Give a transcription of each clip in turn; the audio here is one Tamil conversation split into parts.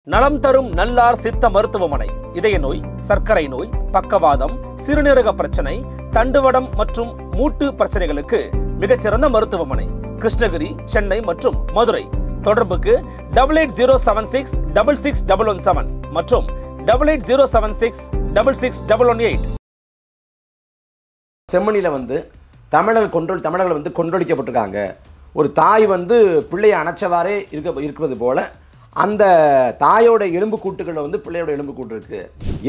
நலம் தரும் நல்லார் சித்த மருத்துவமனை இதய நோய், சர்க்கரை நோய், பக்கவாதம், சிறுநீரக பிரச்சனை, தண்டுவடம் மற்றும் மூட்டு பிரச்சனைகளுக்கு மிகச்சிறந்த மருத்துவமனை கிருஷ்ணகிரி, சென்னை மற்றும் மதுரை. தொடர்புக்கு 8807666117 மற்றும் 8807666118. செம்மணியில் தமிழர்கள் கொன்றொழிக்கப்பட்டிருக்காங்க. ஒரு தாய் பிள்ளையை அணைச்சவாறே இருக்கிறது போல அந்த தாயோட எலும்பு கூட்டுகளில் பிள்ளையோட எலும்பு கூட்டு இருக்குது.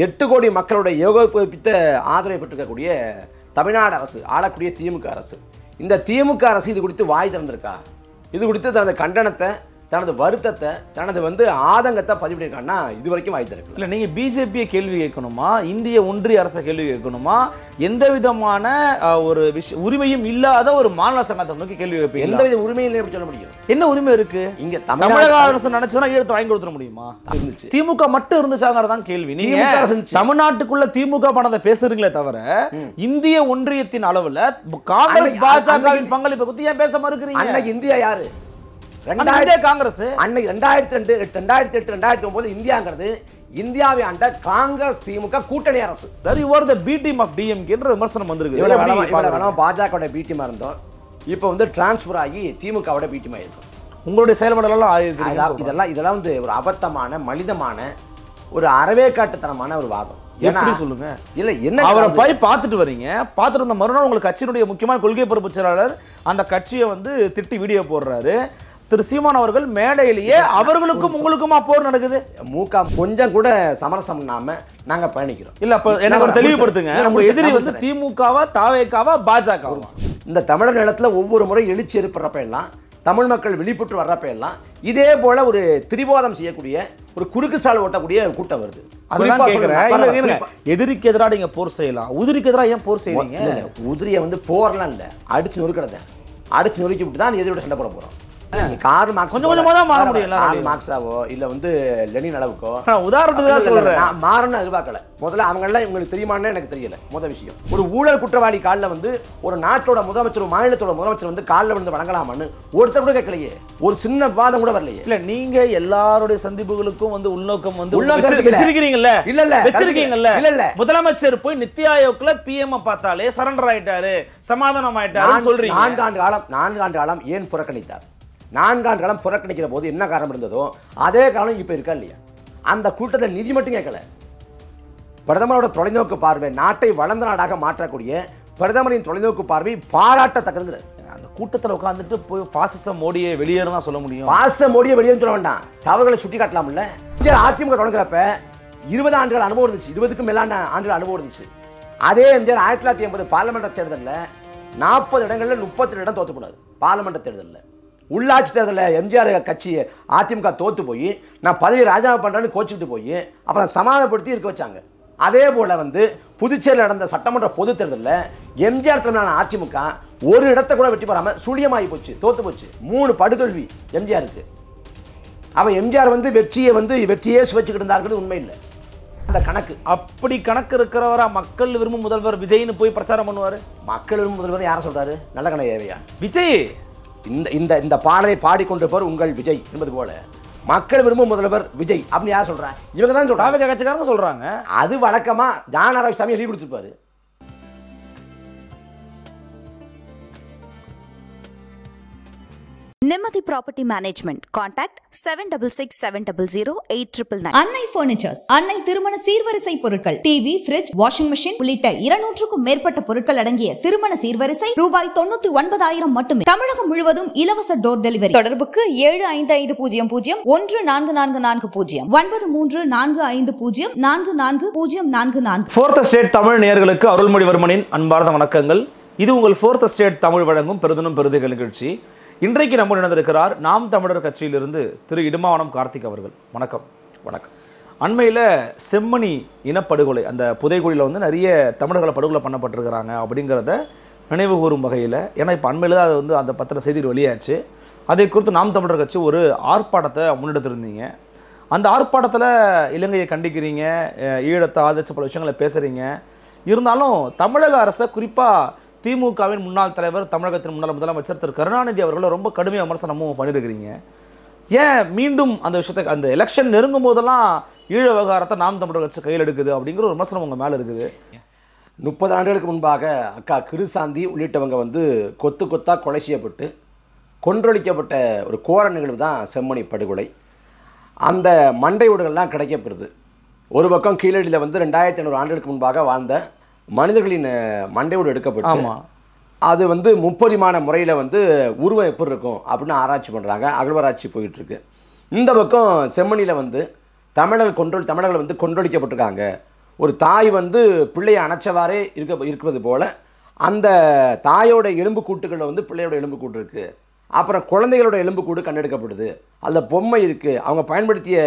8 கோடி மக்களோட ஏகோபித்த ஆதரவை பெற்றிருக்கக்கூடிய தமிழ்நாடு அரசு, ஆளக்கூடிய திமுக அரசு, இந்த திமுக அரசு இது குறித்து வாய் திறந்திருக்கா? இது குறித்து தனது கண்டனத்தை, தனது வருத்தத்தை, தனது ஆதங்கத்தை பதிவிட்டிருக்கான்னா இது வரைக்கும் வாய் திறக்கல. இல்லை, நீங்கள் பிஜேபியை கேள்வி கேட்கணுமா, இந்திய ஒன்றிய அரசை கேள்வி கேட்கணுமா, எந்த விதமான ஒரு உரிமையும் இல்லாத ஒரு மாநில சங்கத்தை நோக்கி கேள்வி கேட்பீங்க? எந்த வித உரிமையும் இல்லை எப்படி சொல்ல முடியும்? என்ன உரிமை இருக்கு? இங்க தமிழக அரசு நினைச்சா ஈழத்தை வாங்கி கொடுத்துட முடியுமா? திமுக மட்டும் இருந்துச்சாங்கிறதான் கேள்வி. நீங்க தமிழ்நாட்டுக்குள்ள திமுக பணத்தை பேசுறீங்களே தவிர இந்திய ஒன்றியத்தின் அளவுல காங்கிரஸ் பாஜகவின் பங்களிப்பை பத்தி ஏன் பேச மறுக்கிறீங்க? அன்னைக்கு இந்தியா யாரு? காங்கிரஸ். அன்னைக்கு 2002, 2008, 2009 இந்தியாங்கிறது இந்தியாவை ஆண்ட காங்கிரஸ் திமுக கூட்டணி அரசு. பி டீம் ஆஃப் டிஎம்கே என்ற விமர்சனம் வந்திருக்கு. பாஜக பி டீமா இருந்தோம், இப்போ டிரான்ஸ்பர் ஆகி திமுகவோட பி டீமா இருக்கும். உங்களுடைய செயல்பாடுலாம் இதெல்லாம் ஒரு அபத்தமான, மனிதமான, ஒரு அறவேக்காட்டுத்தனமான ஒரு வாதம். எப்படி சொல்லுங்க? இல்ல, என்ன அவரை போய் பார்த்துட்டு வரீங்க, பார்த்துட்டு வந்த மறுநாள் உங்களுக்கு கட்சியினுடைய முக்கியமான கொள்கை பொறுப்பு செயலாளர் அந்த கட்சியை திட்டி வீடியோ போடுறாரு. திரு சீமான் அவர்கள் மேடையிலேயே அவர்களுக்கும் உங்களுக்குமா போர் நடக்குது. கொஞ்சம் கூட சமரசம் இல்லாம நாங்க பயணிக்கிறோம். இல்ல, அப்ப எனக்கு ஒரு தெளிவுபடுத்துங்க. நம்ம எதிரி திமுகவா, தாவேகாவா, பாஜகவா? இந்த தமிழர் நிலத்துல ஒவ்வொரு முறை எழுச்சி ஏற்படுறப்ப எல்லாம், தமிழ் மக்கள் வெளிப்பட்டு வர்றப்ப எல்லாம் இதே போல ஒரு திரிபோதம் செய்யக்கூடிய, ஒரு குறுக்கு சால் ஓட்டக்கூடிய கூட்டம் வருது. அதெல்லாம் கேட்கிறேன். எதிரிக்கு எதிராக நீங்க போர் செய்யலாம், உதிரிக்கு எதிராக ஏன் போர் செய்வீங்க? உதிரியை போர்லாம் இல்ல, அடிச்சு நொறுக்கிறத, அடிச்சு நொறுக்கி விட்டு தான் எதிரோட சண்டை போட போறோம். கொஞ்சம் கொஞ்சமா தான் மாற முடியும். மார்க்ஸாவோ இல்ல லெனின் அளவுக்கோ உதாரணத்துக்கு சொல்றேன். மாறணும் எதிர்பார்க்கல. முதல்ல அவங்க எல்லாம் இவங்களுக்கு தெரியுமான்னு எனக்கு தெரியல. முதல் விஷயம், ஒரு ஊழல் குற்றவாளி காலில் ஒரு நாட்டோட முதலமைச்சர், மாநிலத்தோட முதலமைச்சர் காலில் வணங்கலாமான்னு ஒருத்தர் கூட கேட்கலையே. ஒரு சின்ன விவாதம் கூட வரலையே. இல்ல, நீங்க எல்லாருடைய சந்திப்புகளுக்கும் உள்நோக்கம் வச்சிருக்கீங்கல்ல? இல்ல வச்சிருக்கீங்கல்ல? இல்ல, முதலமைச்சர் போய் நித்தி ஆயோக்ல பிஎம் பார்த்தாலே சரண்டர் ஆயிட்டாரு, சமாதானம் ஆயிட்டாரு சொல்றீங்க. 4 ஆண்டு காலம் ஏன் புறக்கணித்தார்? 4 ஆண்டு காலம் புறக்கணிக்கிற போது என்ன காரணம் இருந்ததோ அதே காரணம் இப்ப இருக்கா இல்லையா? அந்த கூட்டத்தில் நிதி மட்டும் கேட்கல, பிரதமரோட தொலைநோக்கு பார்வை, நாட்டை வளர்ந்த நாடாக மாற்றக்கூடிய பிரதமரின் தொலைநோக்கு பார்வை பாராட்டத்தக்கது. அந்த கூட்டத்தில் உட்கார்ந்துட்டு போய் பாசிச மோடியை வெளியேறும் தான் சொல்ல முடியும். பாசிச மோடியை வெளியேறும் சொல்ல வேண்டாம், தவறுகளை சுட்டி காட்டலாம்ல. அதிமுக தொடங்குறப்ப 20 ஆண்டுகள் அனுபவம் இருந்துச்சு, 20க்கும் மேலான ஆண்டுகள் அனுபவம் இருந்துச்சு. அதே எம்ஜிஆர் 1980 பார்லிமெண்ட் தேர்தலில் 40 இடங்கள்ல 32 இடம் தோத்து போனார். பார்லிமெண்ட் தேர்தலில், உள்ளாட்சி தேர்தலில் எம்ஜிஆர் கட்சி அதிமுக தோத்து போய் நான் பதவி ராஜினாமா பண்றேன்னு கோச்சிக்கிட்டு போய் அப்புறம் சமாதானப்படுத்தி இருக்க வச்சாங்க. அதே போல புதுச்சேரியில் நடந்த சட்டமன்ற பொது தேர்தலில் எம்ஜிஆர் தலைமையிலான அதிமுக ஒரு இடத்தை கூட வெற்றி பெறாம சுழியமாகி போச்சு, தோத்து போச்சு. 3 படுதோல்வி எம்ஜிஆருக்கு. அவன் எம்ஜிஆர் வெற்றியே சுவைச்சுக்கிட்டு இருந்தார்கள், உண்மை இல்லை. அந்த கணக்கு அப்படி கணக்கு இருக்கிறவரா மக்கள் விரும்பும் முதல்வர் விஜய்னு போய் பிரச்சாரம் பண்ணுவாரு? மக்கள் விரும்பும் முதல்வர் யாரை சொல்றாரு? நல்ல கணக்கு ஏவையா விஜய் இந்த பாடலை பாடிக்கொண்டிருப்பவர் உங்கள் விஜய் என்பது போல மக்கள் விரும்பும் முதல்வர் விஜய் அப்படின்னு யார் சொல்றாங்க? இவங்க தான் சொல்றாங்க, கட்சிக்காரங்க சொல்றாங்க. அது வழக்கமா ஜான் ஆரோக்கியசாமி எழுதி கொடுத்துருப்பாரு. Nemathi Property Management. Contact 7667008999. அன்னை பர்னிச்சர்ஸ், அன்னை திருமண சீர்வரிசை பொருட்கள், டிவி, ஃபிரிட்ஜ், வாஷிங் மெஷின் உள்ளிட்ட 200க்கும் மேற்பட்ட பொருட்கள் அடங்கிய திருமண சீர்வரிசை ரூபாய் 99,000 மட்டுமே. தமிழகம் முழுவதும் இலவச டோர் டெலிவரி. தொடர்புக்கு 7550144440 9345044044. ஃபோர்த் ஸ்டேட் தமிழ் நேயர்களுக்கு அருள்மொழிவர்மனின் அன்பார்ந்த வணக்கங்கள். இது உங்கள் ஃபோர்த் ஸ்டேட் தமிழ் வழங்கும் பெருதினும் பெருதுகள் நிகழ்ச்சி. இன்றைக்கு நம்ம நடந்திருக்கிறார் நாம் தமிழர் கட்சியிலிருந்து திரு இடுமாவனம் கார்த்திக் அவர்கள். வணக்கம். வணக்கம். அண்மையில் செம்மணி இனப்படுகொலை, அந்த புதைகுழியில் நிறைய தமிழர்களை படுகொலை பண்ணப்பட்டிருக்கிறாங்க அப்படிங்கிறத நினைவு கூறும் வகையில், ஏன்னா இப்போ அண்மையில் தான் அது அந்த பத்திர செய்திகள் வெளியாச்சு. அதை குறித்து நாம் தமிழர் கட்சி ஒரு ஆர்ப்பாட்டத்தை முன்னெடுத்திருந்தீங்க. அந்த ஆர்ப்பாட்டத்தில் இலங்கையை கண்டிக்கிறீங்க, ஈழத்தை ஆதரிச்ச பல விஷயங்களை பேசுகிறீங்க. இருந்தாலும் தமிழக அரசை, குறிப்பாக திமுகவின் முன்னாள் தலைவர், தமிழகத்தின் முன்னாள் முதலமைச்சர் திரு கருணாநிதி அவர்களை ரொம்ப கடுமையாக விமர்சனமும் பண்ணியிருக்கிறீங்க. ஏன் மீண்டும் அந்த விஷயத்தை அந்த எலெக்ஷன் நெருங்கும் போதெல்லாம் ஈழ விவகாரத்தை நாம் தமிழர் கட்சி கையில் எடுக்குது அப்படிங்கிற ஒரு விமர்சனம் உங்கள் மேலே இருக்குது? 30 ஆண்டுகளுக்கு முன்பாக அக்கா கிருசாந்தி உள்ளிட்டவங்க வந்து கொத்து கொத்தாக கொலை செய்யப்பட்டு கொன்றொழிக்கப்பட்ட ஒரு கோர நிகழ்வு தான் செம்மணி படுகொலை. அந்த மண்டை ஓடுகள்லாம் கிடைக்கப்படுது. ஒரு பக்கம் கீழடியில் வந்து 2500 ஆண்டுகளுக்கு முன்பாக வாழ்ந்த மனிதர்களின் மண்டை ஓடு எடுக்கப்பட்டு, ஆமாம், அது வந்து முப்பரிமாண முறையில் வந்து உருவம் எப்படி இருக்கும் அப்படின்னு ஆராய்ச்சி பண்ணுறாங்க. அகழ்வாராய்ச்சி போயிட்டுருக்கு. இந்த பக்கம் செம்மணியில் வந்து தமிழர்கள் வந்து கொன்றொழிக்கப்பட்டிருக்காங்க. ஒரு தாய் வந்து பிள்ளையை அணைச்சவாறே இருக்கிறது போல் அந்த தாயோட எலும்பு கூட்டுகளில் வந்து பிள்ளையோட எலும்பு கூட்டு இருக்குது. அப்புறம் குழந்தைகளோட எலும்பு கூடு கண்டெடுக்கப்படுது. அதில் பொம்மை இருக்குது, அவங்க பயன்படுத்திய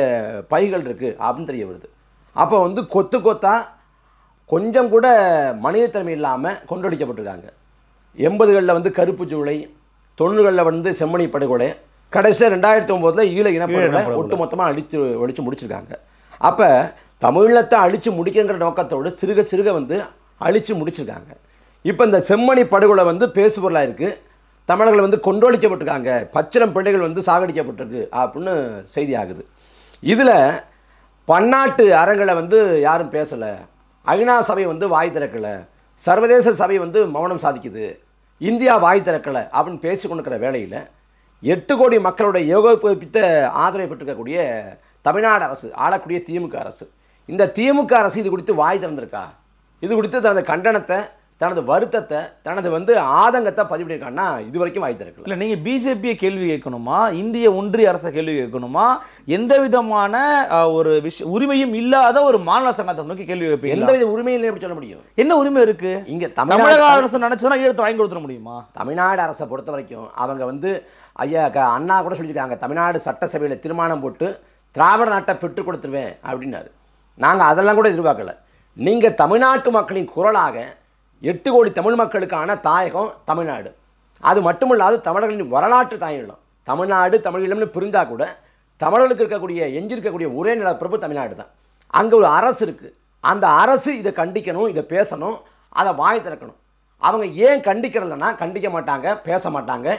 பைகள் இருக்குது அப்படின்னு தெரிய வருது. அப்போ வந்து கொத்து கொத்தாக கொஞ்சம் கூட மனிதத்தன்மை இல்லாமல் கொன்றொழிக்கப்பட்டிருக்காங்க. 80களில் வந்து கருப்பு ஜூலை, 90களில் வந்து செம்மணி படுகொலை, கடைசியில் 2009 ஈழ இனப்படுகொலை ஒட்டு மொத்தமாக ஒழிச்சு முடிச்சிருக்காங்க. அப்போ தமிழத்தை அழித்து முடிக்கிற நோக்கத்தோடு சிறுக சிறுக வந்து அழித்து முடிச்சிருக்காங்க. இப்போ இந்த செம்மணி படுகொலை வந்து பேசுபொருளாக இருக்குது. தமிழர்கள் வந்து கொன்றொழிக்கப்பட்டிருக்காங்க, பச்சிளம் பிள்ளைகள் வந்து சாகடிக்கப்பட்டிருக்கு அப்படின்னு செய்தி ஆகுது. இதில் பன்னாட்டு அரங்களை வந்து யாரும் பேசலை, ஐநா சபை வந்து வாய் திறக்கலை, சர்வதேச சபை வந்து மௌனம் சாதிக்குது, இந்தியா வாய் திறக்கலை அப்படின்னு பேசி கொண்டிருக்கிற வேளையில் 8 கோடி மக்களுடைய ஏகோபித்த ஆதரவை பெற்றிருக்கக்கூடிய தமிழ்நாடு அரசு, ஆளக்கூடிய திமுக அரசு, இந்த திமுக அரசு இது குறித்து வாய் திறந்திருக்கா? இது குறித்து தனது கண்டனத்தை, தனது வருத்தத்தை, தனது வந்து ஆதங்கத்தை பதிவிட்டிருக்கான்னா இது வரைக்கும் வாய் திறக்கல. இல்லை, நீங்கள் பிஜேபியை கேள்வி கேட்கணுமா, இந்திய ஒன்றிய அரசை கேள்வி கேட்கணுமா, எந்த விதமான ஒரு உரிமையும் இல்லாத ஒரு மாநில சங்கத்தை நோக்கி கேள்வி கேட்பீங்க? எந்த வித உரிமையும் இல்லை எப்படி சொல்ல முடியும்? என்ன உரிமை இருக்கு இங்கே? தமிழக அரசு நினைச்சா ஈழத்தை வாங்கி கொடுத்துட முடியுமா? தமிழ்நாடு அரசை பொறுத்த வரைக்கும் அவங்க வந்து ஐயா அண்ணா கூட சொல்லியிருக்காங்க, தமிழ்நாடு சட்டசபையில் தீர்மானம் போட்டு திராவிட நாட்டை பெற்றுக் கொடுத்துருவேன் அப்படின்னாரு. நாங்கள் அதெல்லாம் கூட எதிர்பார்க்கல. நீங்கள் தமிழ்நாட்டு மக்களின் குரலாக 8 கோடி தமிழ் மக்களுக்கான தாயகம் தமிழ்நாடு. அது மட்டுமில்லாது தமிழர்களின் வரலாற்று தாயகம். தமிழ்நாடு தமிழீழம்னு பிரிந்தால் கூட தமிழர்களுக்கு இருக்கக்கூடிய எஞ்சிருக்கக்கூடிய ஒரே நிலப்பிரபு தமிழ்நாடு தான். அங்கே ஒரு அரசு இருக்குது. அந்த அரசு இதை கண்டிக்கணும், இதை பேசணும், அதை வாய் திறக்கணும். அவங்க ஏன் கண்டிக்கிறதுனா கண்டிக்க மாட்டாங்க, பேச மாட்டாங்க.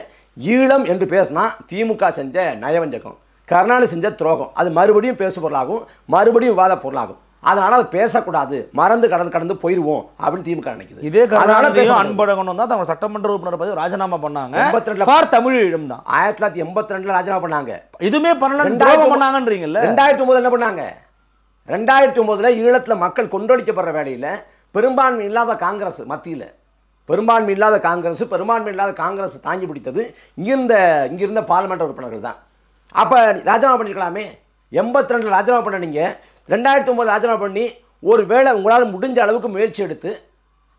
ஈழம் என்று பேசினா திமுக செஞ்ச நயவஞ்சகம், கருணாநிதி செஞ்ச துரோகம், அது மறுபடியும் பேசு பொருளாகும், மறுபடியும் விவாத பொருளாகும். அதனால அதை பேசக்கூடாது, மறந்து கடந்து போயிடுவோம் அப்படின்னு திமுக நினைக்குது. இதே கருணாநிதியும் அன்பழகனும் தான் அவங்க சட்டமன்ற உறுப்பினர் பதவி ராஜினாமா பண்ணாங்க. 82 தமிழீழம் தான் 1982 ராஜினாமா பண்ணாங்க. இதுமே பண்ணாங்கன்றீங்கல்ல. 2009 என்ன பண்ணாங்க? 2009 ஈழத்தில் மக்கள் கொன்றொழிக்கப்படுற வேலையில் பெரும்பான்மை இல்லாத காங்கிரஸ், மத்தியில் பெரும்பான்மை இல்லாத காங்கிரஸ் தாங்கி பிடித்தது இங்கிருந்த பார்லிமெண்ட் உறுப்பினர்கள் தான். அப்போ ராஜினாமா பண்ணிருக்கலாமே. 82 ராஜினாமா பண்ண நீங்கள் 2009 ராஜினாமா பண்ணி ஒரு வேளை உங்களால் முடிஞ்ச அளவுக்கு முயற்சி எடுத்து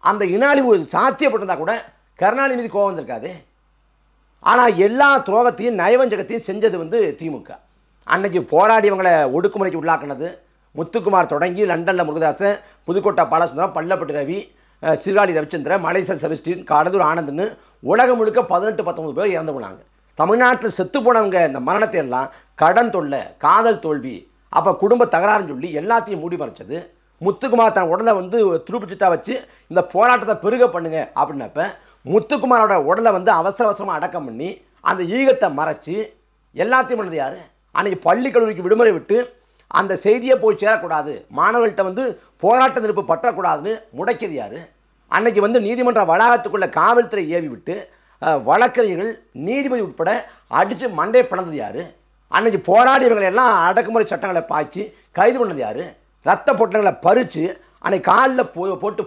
அந்த இனாழிவு சாத்தியப்பட்டிருந்தா கூட கருணாநிதி மீது கோபம் வந்திருக்காது. ஆனால் எல்லா துரோகத்தையும் நயவஞ்சகத்தையும் செஞ்சது வந்து திமுக. அன்னைக்கு போராடியவங்களை ஒடுக்குமுறைக்கு உள்ளாக்குனது முத்துக்குமார் தொடங்கி லண்டனில் முருகதாசன், புதுக்கோட்டை பாலசுந்தரம், பள்ளப்பட்டி ரவி, சீர்காழி ரவிச்சந்திரன், மலேசியா செபஸ்டின், கடலூர் ஆனந்த்னு உலகம் முழுக்க 18-19 பேர் இறந்து போனாங்க. தமிழ்நாட்டில் செத்து போனவங்க இந்த மரணத்தை எல்லாம் கடன் தொல்லை, காதல் தோல்வி, அப்போ குடும்ப தகராறுன்னு சொல்லி எல்லாத்தையும் மூடி மறைச்சது. முத்துக்குமார் தன் உடலை வந்து துருப்பிச்சிட்டா வச்சு இந்த போராட்டத்தை பெருக பண்ணுங்க அப்படின்னப்ப முத்துக்குமாரோட உடலை வந்து அவசரமாக அடக்கம் பண்ணி அந்த ஈகத்தை மறைச்சி எல்லாத்தையும் பண்ணது யார்? அன்றைக்கி பள்ளி கல்லூரிக்கு விடுமுறை விட்டு அந்த செய்தியை போய் சேரக்கூடாது, மாணவர்கள்ட்ட வந்து போராட்ட நெருப்பு பற்றக்கூடாதுன்னு முடக்கியது யார்? அன்னைக்கு வந்து நீதிமன்ற வளாகத்துக்குள்ளே காவல்துறை ஏவி விட்டு வழக்கறிஞர்கள், நீதிபதி உட்பட அடித்து மண்டையை பிளந்தது யார்? அன்னைக்கு போராடியவங்களை எல்லாம் அடக்குமுறை சட்டங்களை பாய்ச்சி கைது பண்ணது யார்? ரத்த பொட்டலங்களை பறித்து அன்னைக்கு காலில் போட்டு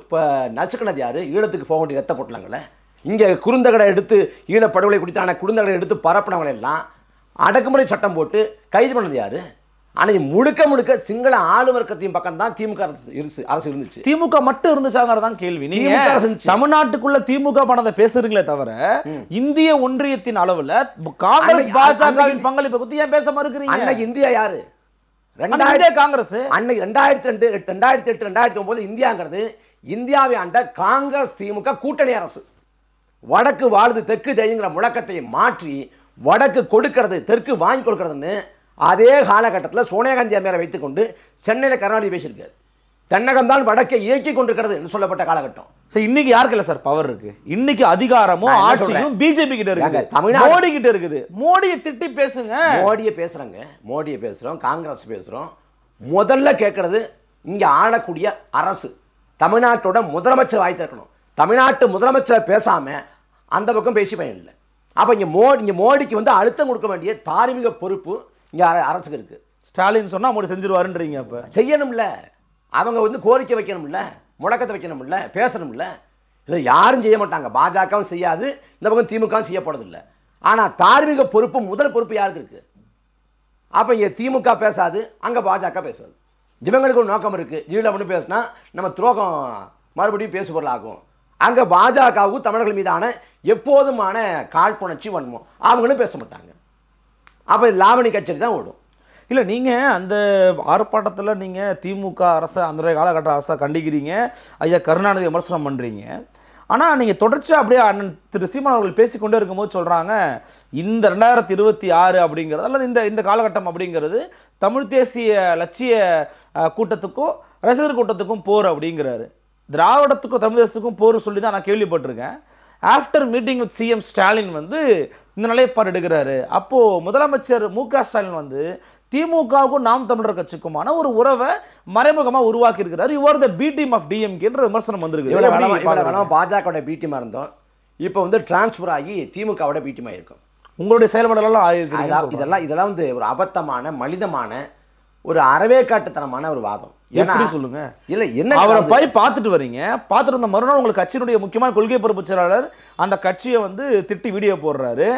நசுக்கினது யார்? ஈழத்துக்கு போக வேண்டிய ரத்த பொட்டலங்களை இங்கே குறுந்தகடை எடுத்து ஈழப்படுகொலை குடித்தான குறுந்தகடை எடுத்து பரப்பினவங்களை எல்லாம் அடக்குமுறை சட்டம் போட்டு கைது பண்ணது யார்? அன்னைக்கு முழுக்க சிங்கள ஆளு வர்க்கத்தின் பக்கம் தான் திமுக அரசு இருந்துச்சு. திமுக மட்டும் இருந்துச்சாங்கிறதான் கேள்வி. நீங்க தமிழ்நாட்டுக்குள்ள திமுக பணத்தை பேசுறீங்களே தவிர இந்திய ஒன்றியத்தின் அளவுல காங்கிரஸ் பாஜகவின் பங்களிப்பை பத்தி ஏன் பேச மறுக்கிறீங்க? அன்னைக்கு இந்தியா யாரு? காங்கிரஸ். அன்னைக்கு 2002, 2008, 2009 இந்தியாங்கிறது இந்தியாவை ஆண்ட காங்கிரஸ் திமுக கூட்டணி அரசு. வடக்கு வாழுது தெற்கு ஜெயிங்கிற முழக்கத்தை மாற்றி வடக்கு கொடுக்கிறது தெற்கு வாங்கி கொடுக்கிறதுன்னு அதே காலகட்டத்தில் சோனியா காந்தி அம்மையாரை வைத்துக்கொண்டு சென்னையில் கருணாநிதி பேசியிருக்காரு. தென்னகம் தான் வடக்கை இயக்கி கொண்டிருக்கிறது என்று சொல்லப்பட்ட காலகட்டம். சார் இன்னைக்கு யாருக்கு இல்லை சார் பவர் இருக்கு? இன்னைக்கு அதிகாரமும் ஆட்சியும் பிஜேபி கிட்ட இருக்கு, மோடி கிட்ட இருக்குது. மோடியை திட்டி பேசுங்க. மோடியை பேசுறோம், காங்கிரஸ் பேசுறோம். முதல்ல கேட்கறது இங்க ஆளக்கூடிய அரசு, தமிழ்நாட்டோட முதலமைச்சர் வாய் திறக்கணும். தமிழ்நாட்டு முதலமைச்சர் பேசாம அந்த பக்கம் பேசி பயன் இல்லை. அப்ப இங்க மோடிக்கு வந்து அழுத்தம் கொடுக்க வேண்டிய தார்மீக பொறுப்பு இங்க அரசுக்கு இருக்கு. ஸ்டாலின் சொன்னா மோடி செஞ்சிருவாருன்றீங்க. அப்ப செய்யணும்ல, அவங்க வந்து கோரிக்கை வைக்கணும்ல, முழக்கத்தை வைக்கணும்ல, பேசணும்ல. இதை யாரும் செய்ய மாட்டாங்க. பாஜகவும் செய்யாது, இந்த பக்கம் திமுகவும் செய்யப்படுறதில்லை. ஆனால் தார்மீக பொறுப்பு, முதல் பொறுப்பு யாருக்கு இருக்கு? அப்போ இங்கே திமுக பேசாது, அங்கே பாஜக பேசாது. இவங்களுக்கு ஒரு நோக்கம் இருக்கு. ஜீவில மட்டும் பேசினா நம்ம துரோகம் மறுபடியும் பேசு பொருளாகும். அங்கே பாஜகவுக்கு தமிழர்கள் மீதான எப்போதுமான காழ்ப்புணர்ச்சி வன்மம், அவங்களும் பேச மாட்டாங்க. அப்போ லாவணி கச்சேரி தான் ஓடும். இல்லை, நீங்கள் அந்த ஆர்ப்பாட்டத்தில் நீங்கள் திமுக அரசை, அந்த காலகட்ட அரசை கண்டிக்கிறீங்க, ஐயா கருணாநிதி விமர்சனம் பண்ணுறீங்க. ஆனால் நீங்கள் தொடர்ச்சியாக அப்படியே அண்ணன் திரு சீமான் அவர்கள் பேசிக்கொண்டே இருக்கும்போது சொல்கிறாங்க, இந்த 2026 அப்படிங்கிறது அல்லது இந்த காலகட்டம் அப்படிங்கிறது தமிழ் தேசிய லட்சிய கூட்டத்துக்கும் ரசிகர் கூட்டத்துக்கும் போர் அப்படிங்கிறாரு. திராவிடத்துக்கும் தமிழ் தேசத்துக்கும் போர் சொல்லி தான் நான் கேள்விப்பட்டிருக்கேன். After meeting with CM Stalin வந்து இந்த நிலைப்பாடு எடுக்கிறாரு. அப்போது முதலமைச்சர் மு.க. ஸ்டாலின் வந்து திமுகவுக்கும் நாம் தமிழர் கட்சிக்குமான ஒரு உறவை மறைமுகமாக உருவாக்கி இருக்கிறார். You're the B team of டிஎம்கேன்ற விமர்சனம் வந்திருக்கு. பாஜகவோட பி டீமாக இருந்தோம், இப்போ வந்து டிரான்ஸ்ஃபர் ஆகி திமுகவோட பி டீமாக இருக்கும். உங்களுடைய செயல்பாடுகள்லாம் ஆயிருக்கு. இதெல்லாம் வந்து ஒரு அபத்தமான, மனிதமான, ஒரு அறவேக்காட்டுத்தனமான ஒரு வாதம். எப்படி சொல்லுங்க? இல்லை, என்ன அவரை போய் பார்த்துட்டு வரீங்க, பார்த்துட்டு வந்த மறுநாள் உங்களுக்கு கட்சியினுடைய முக்கியமான கொள்கை பொறுப்பு செயலாளர் அந்த கட்சியை வந்து திட்டி வீடியோ போடுறாரு.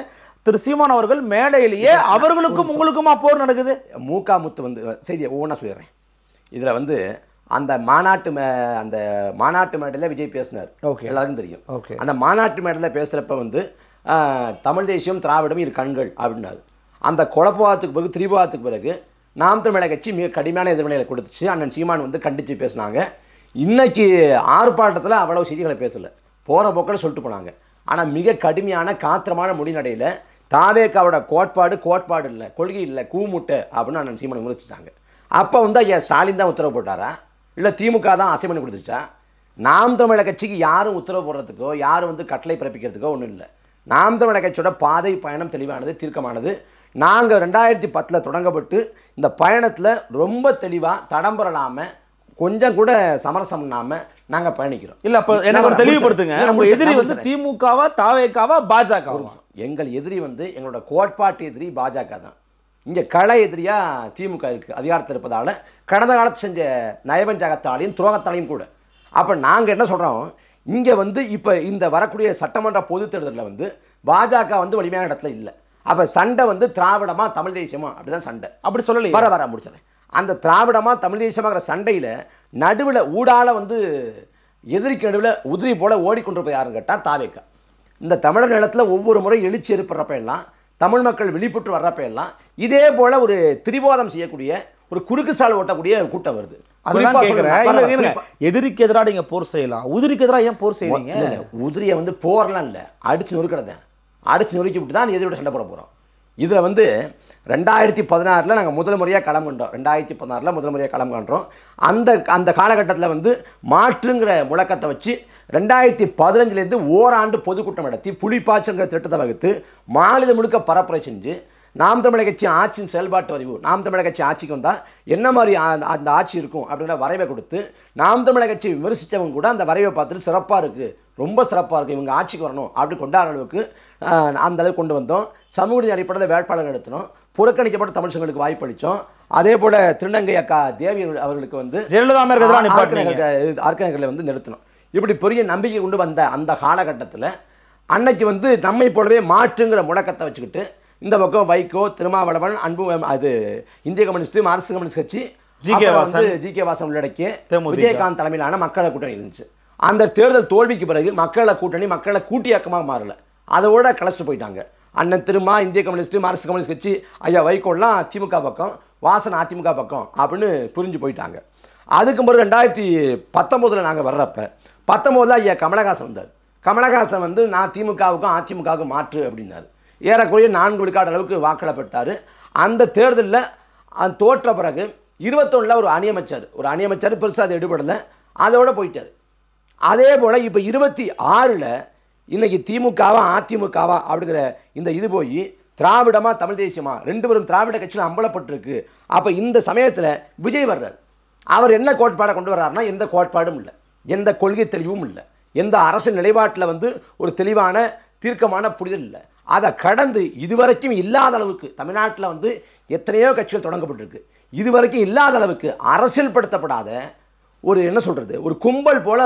திரு சீமான் அவர்கள் மேடையிலேயே அவர்களுக்கும் உங்களுக்குமா போர் நடக்குது. மூகா முத்து வந்து செய்தியை ஒவ்வொன்றா சொல்லிடுறேன். இதில் வந்து அந்த மாநாட்டு மேடையில் விஜய் பேசினார். ஓகே, எல்லாருக்கும் தெரியும். ஓகே, அந்த மாநாட்டு மேடையில் பேசுகிறப்ப வந்து தமிழ் தேசியம் திராவிடம் இரு கண்கள் அப்படின்னாரு. அந்த குழப்பவாதத்துக்கு பிறகு, திரிபுவாதத்துக்கு பிறகு நாம் தமிழக கட்சி மிக கடுமையான எதிர்வினைகளை கொடுத்துச்சு. அண்ணன் சீமான் வந்து கண்டித்து பேசினாங்க. இன்னைக்கு ஆர்ப்பாட்டத்தில் அவ்வளவு செய்திகளை பேசலை, போகிற போக்கில் சொல்லிட்டு போனாங்க. ஆனால் மிக கடுமையான காத்திரமான முடிநடையில் தாவேக்காவோட கோட்பாடு இல்லை, கொள்கை இல்லை, கூமுட்டை அப்படின்னு அண்ணன் சீமான் விமர்சித்தாங்க. அப்போ வந்து ஐயா ஸ்டாலின் தான் உத்தரவு போட்டாரா, இல்லை திமுக தான் அசைன் பண்ணி கொடுத்துச்சா? நாம் தமிழக கட்சிக்கு யாரும் உத்தரவு போடுறதுக்கோ, யாரும் வந்து கட்டளை பிறப்பிக்கிறதுக்கோ ஒன்றும் இல்லை. நாம் தமிழக கட்சியோட பாதை பயணம் தெளிவானது, தீர்க்கமானது. நாங்கள் 2010 தொடங்கப்பட்டு இந்த பயணத்தில் ரொம்ப தெளிவாக தடம்பரலாமல், கொஞ்சம் கூட சமரசம் இல்லாமல் நாங்கள் பயணிக்கிறோம். இல்லை, அப்போ எனக்கு ஒரு தெளிவுபடுத்துங்க. நம்ம எதிரி வந்து திமுகவா, தாவேக்காவா, பாஜகவா? எங்கள் எதிரி வந்து எங்களோட கோட்பாட்டு எதிரி பாஜக தான். இங்கே கள எதிரியாக திமுக இருக்குது, அதிகாரத்தில் இருப்பதால், கடந்த காலத்து செஞ்ச நயவஞ்சகத்தாலையும் துரோகத்தாலையும் கூட. அப்போ நாங்கள் என்ன சொல்கிறோம், இங்கே வந்து இப்போ இந்த வரக்கூடிய சட்டமன்ற பொதுத் தேர்தலில் வந்து பாஜக வந்து வலிமையான இடத்துல இல்லை. அப்போ சண்டை வந்து திராவிடமா தமிழ் தேசியமா அப்படிதான் சண்டை. அப்படி சொல்லலை, வர முடிச்சிடறேன். அந்த திராவிடமா தமிழ் தேசியமாகிற சண்டையில் நடுவில் ஊடால வந்து எதிரிக்கு நடுவில் உதிரி போல ஓடிக்கொண்டிருப்பது யாருன்னு கேட்டால் தாவேக்கா. இந்த தமிழர் நிலத்தில் ஒவ்வொரு முறை எழுச்சி ஏற்படுறப்ப எல்லாம், தமிழ் மக்கள் விழிப்புற்று வர்றப்ப எல்லாம் இதே போல ஒரு திரிபோதம் செய்யக்கூடிய, ஒரு குறுக்கு சால் ஓட்டக்கூடிய கூட்டம் வருது. எதிரிக்கு எதிராக நீங்க போர் செய்யலாம், உதிரிக்கு எதிராக ஏன் போர் செய்யறீங்க? உதிரியை வந்து போர்லாம் இல்லை, அடிச்சு நொறுக்கிறத, அடிச்சு நொறுக்கி விட்டு தான் எதிரோட சண்டை போட போகிறோம். இதில் வந்து 2016 நாங்கள் முதல் முறையாக களம் கண்டோம். 2016 முதல் முறையாக களம் காண்றோம். அந்த காலகட்டத்தில் வந்து மாற்றுங்கிற முழக்கத்தை வச்சு 2015 ஓராண்டு பொதுக்கூட்டம் நடத்தி புலிப்பாய்ச்சல்ங்கிற திட்டத்தை வகுத்து மாநிலம் முழுக்க பரப்புரை செஞ்சு, நாம் தமிழக கட்சி ஆட்சியின் செயல்பாட்டு அறிவு, நாம் தமிழக கட்சி ஆட்சிக்கு வந்தால் என்ன மாதிரி அந்த ஆட்சி இருக்கும் அப்படிங்கிற வரைவை கொடுத்து, நாம் தமிழக கட்சி விமர்சித்தவங்க கூட அந்த வரைவை பார்த்துட்டு சிறப்பாக இருக்குது, ரொம்ப சிறப்பாக இருக்குது, இவங்க ஆட்சிக்கு வரணும் அப்படி கொண்டாடுற அளவுக்கு அந்த அளவுக்கு கொண்டு வந்தோம். சமூக நீதி அடிப்படையில் வேட்பாளர் நடத்தினோம். புறக்கணிக்கப்பட்ட தமிழ் சங்கங்களுக்கு வாய்ப்பு அளித்தோம். அதே போல் திருநங்கை அக்கா தேவி அவர்களுக்கு வந்து ஆர்கனைகளில் வந்து நிறுத்தணும். இப்படி பெரிய நம்பிக்கை கொண்டு வந்த அந்த காலகட்டத்தில் அன்னைக்கு வந்து நம்மை போலவே மாற்றுங்கிற முழக்கத்தை வச்சுக்கிட்டு இந்த பக்கம் வைகோ, திருமாவளவன், அன்பு, அது இந்திய கம்யூனிஸ்ட், மார்க்சிஸ்ட் கம்யூனிஸ்ட் கட்சி, ஜி.கே. வாசன் உள்ளடக்கிய விஜயகாந்த் தலைமையிலான மக்கள கூட்டணி இருந்துச்சு. அந்த தேர்தல் தோல்விக்கு பிறகு மக்கள கூட்டணி மக்களை கூட்டியாக்கமாக மாறல, அதோட கலைச்சிட்டு போயிட்டாங்க. அண்ணன் திருமா, இந்திய கம்யூனிஸ்ட், மார்க்சிஸ்ட் கம்யூனிஸ்ட் கட்சி, ஐயா வைகோலாம் திமுக பக்கம், வாசன் அதிமுக பக்கம் அப்படின்னு புரிஞ்சு போயிட்டாங்க. அதுக்கு பிறகு 2019 நாங்கள் வர்றப்ப 19 ஐயா கமலஹாசன் வந்தார். கமலஹாசன் வந்து நான் திமுகவுக்கும் அதிமுகவுக்கும் மாற்று அப்படின்னாரு. ஏறக்குறைய 4 விழுக்காடு அளவுக்கு வாக்களை பெற்றார். அந்த தேர்தலில் தோற்ற பிறகு 21 ஒரு அணியமைச்சர் பெருசாக அது எடுபடலை, அதோட போயிட்டார். அதே போல் இப்போ 26ல் இன்னைக்கு திமுகவா அதிமுகவா அப்படிங்கிற இந்த இது போய் திராவிடமா தமிழ் தேசியமா ரெண்டு பேரும் திராவிட கட்சியில் அம்பலப்பட்டிருக்கு. அப்போ இந்த சமயத்தில் விஜய் வர்றார். அவர் என்ன கோட்பாடை கொண்டு வர்றாருன்னா எந்த கோட்பாடும் இல்லை, எந்த கொள்கை தெளிவும் இல்லை, எந்த அரசு நிலைப்பாட்டில் வந்து ஒரு தெளிவான தீர்க்கமான புரிதல் இல்லை. அதை கடந்து இதுவரைக்கும் இல்லாத அளவுக்கு தமிழ்நாட்டில் வந்து எத்தனையோ கட்சிகள் தொடங்கப்பட்டிருக்கு. இதுவரைக்கும் இல்லாத அளவுக்கு அரசியல் படுத்தப்படாத ஒரு என்ன சொல்றது ஒரு கும்பல் போல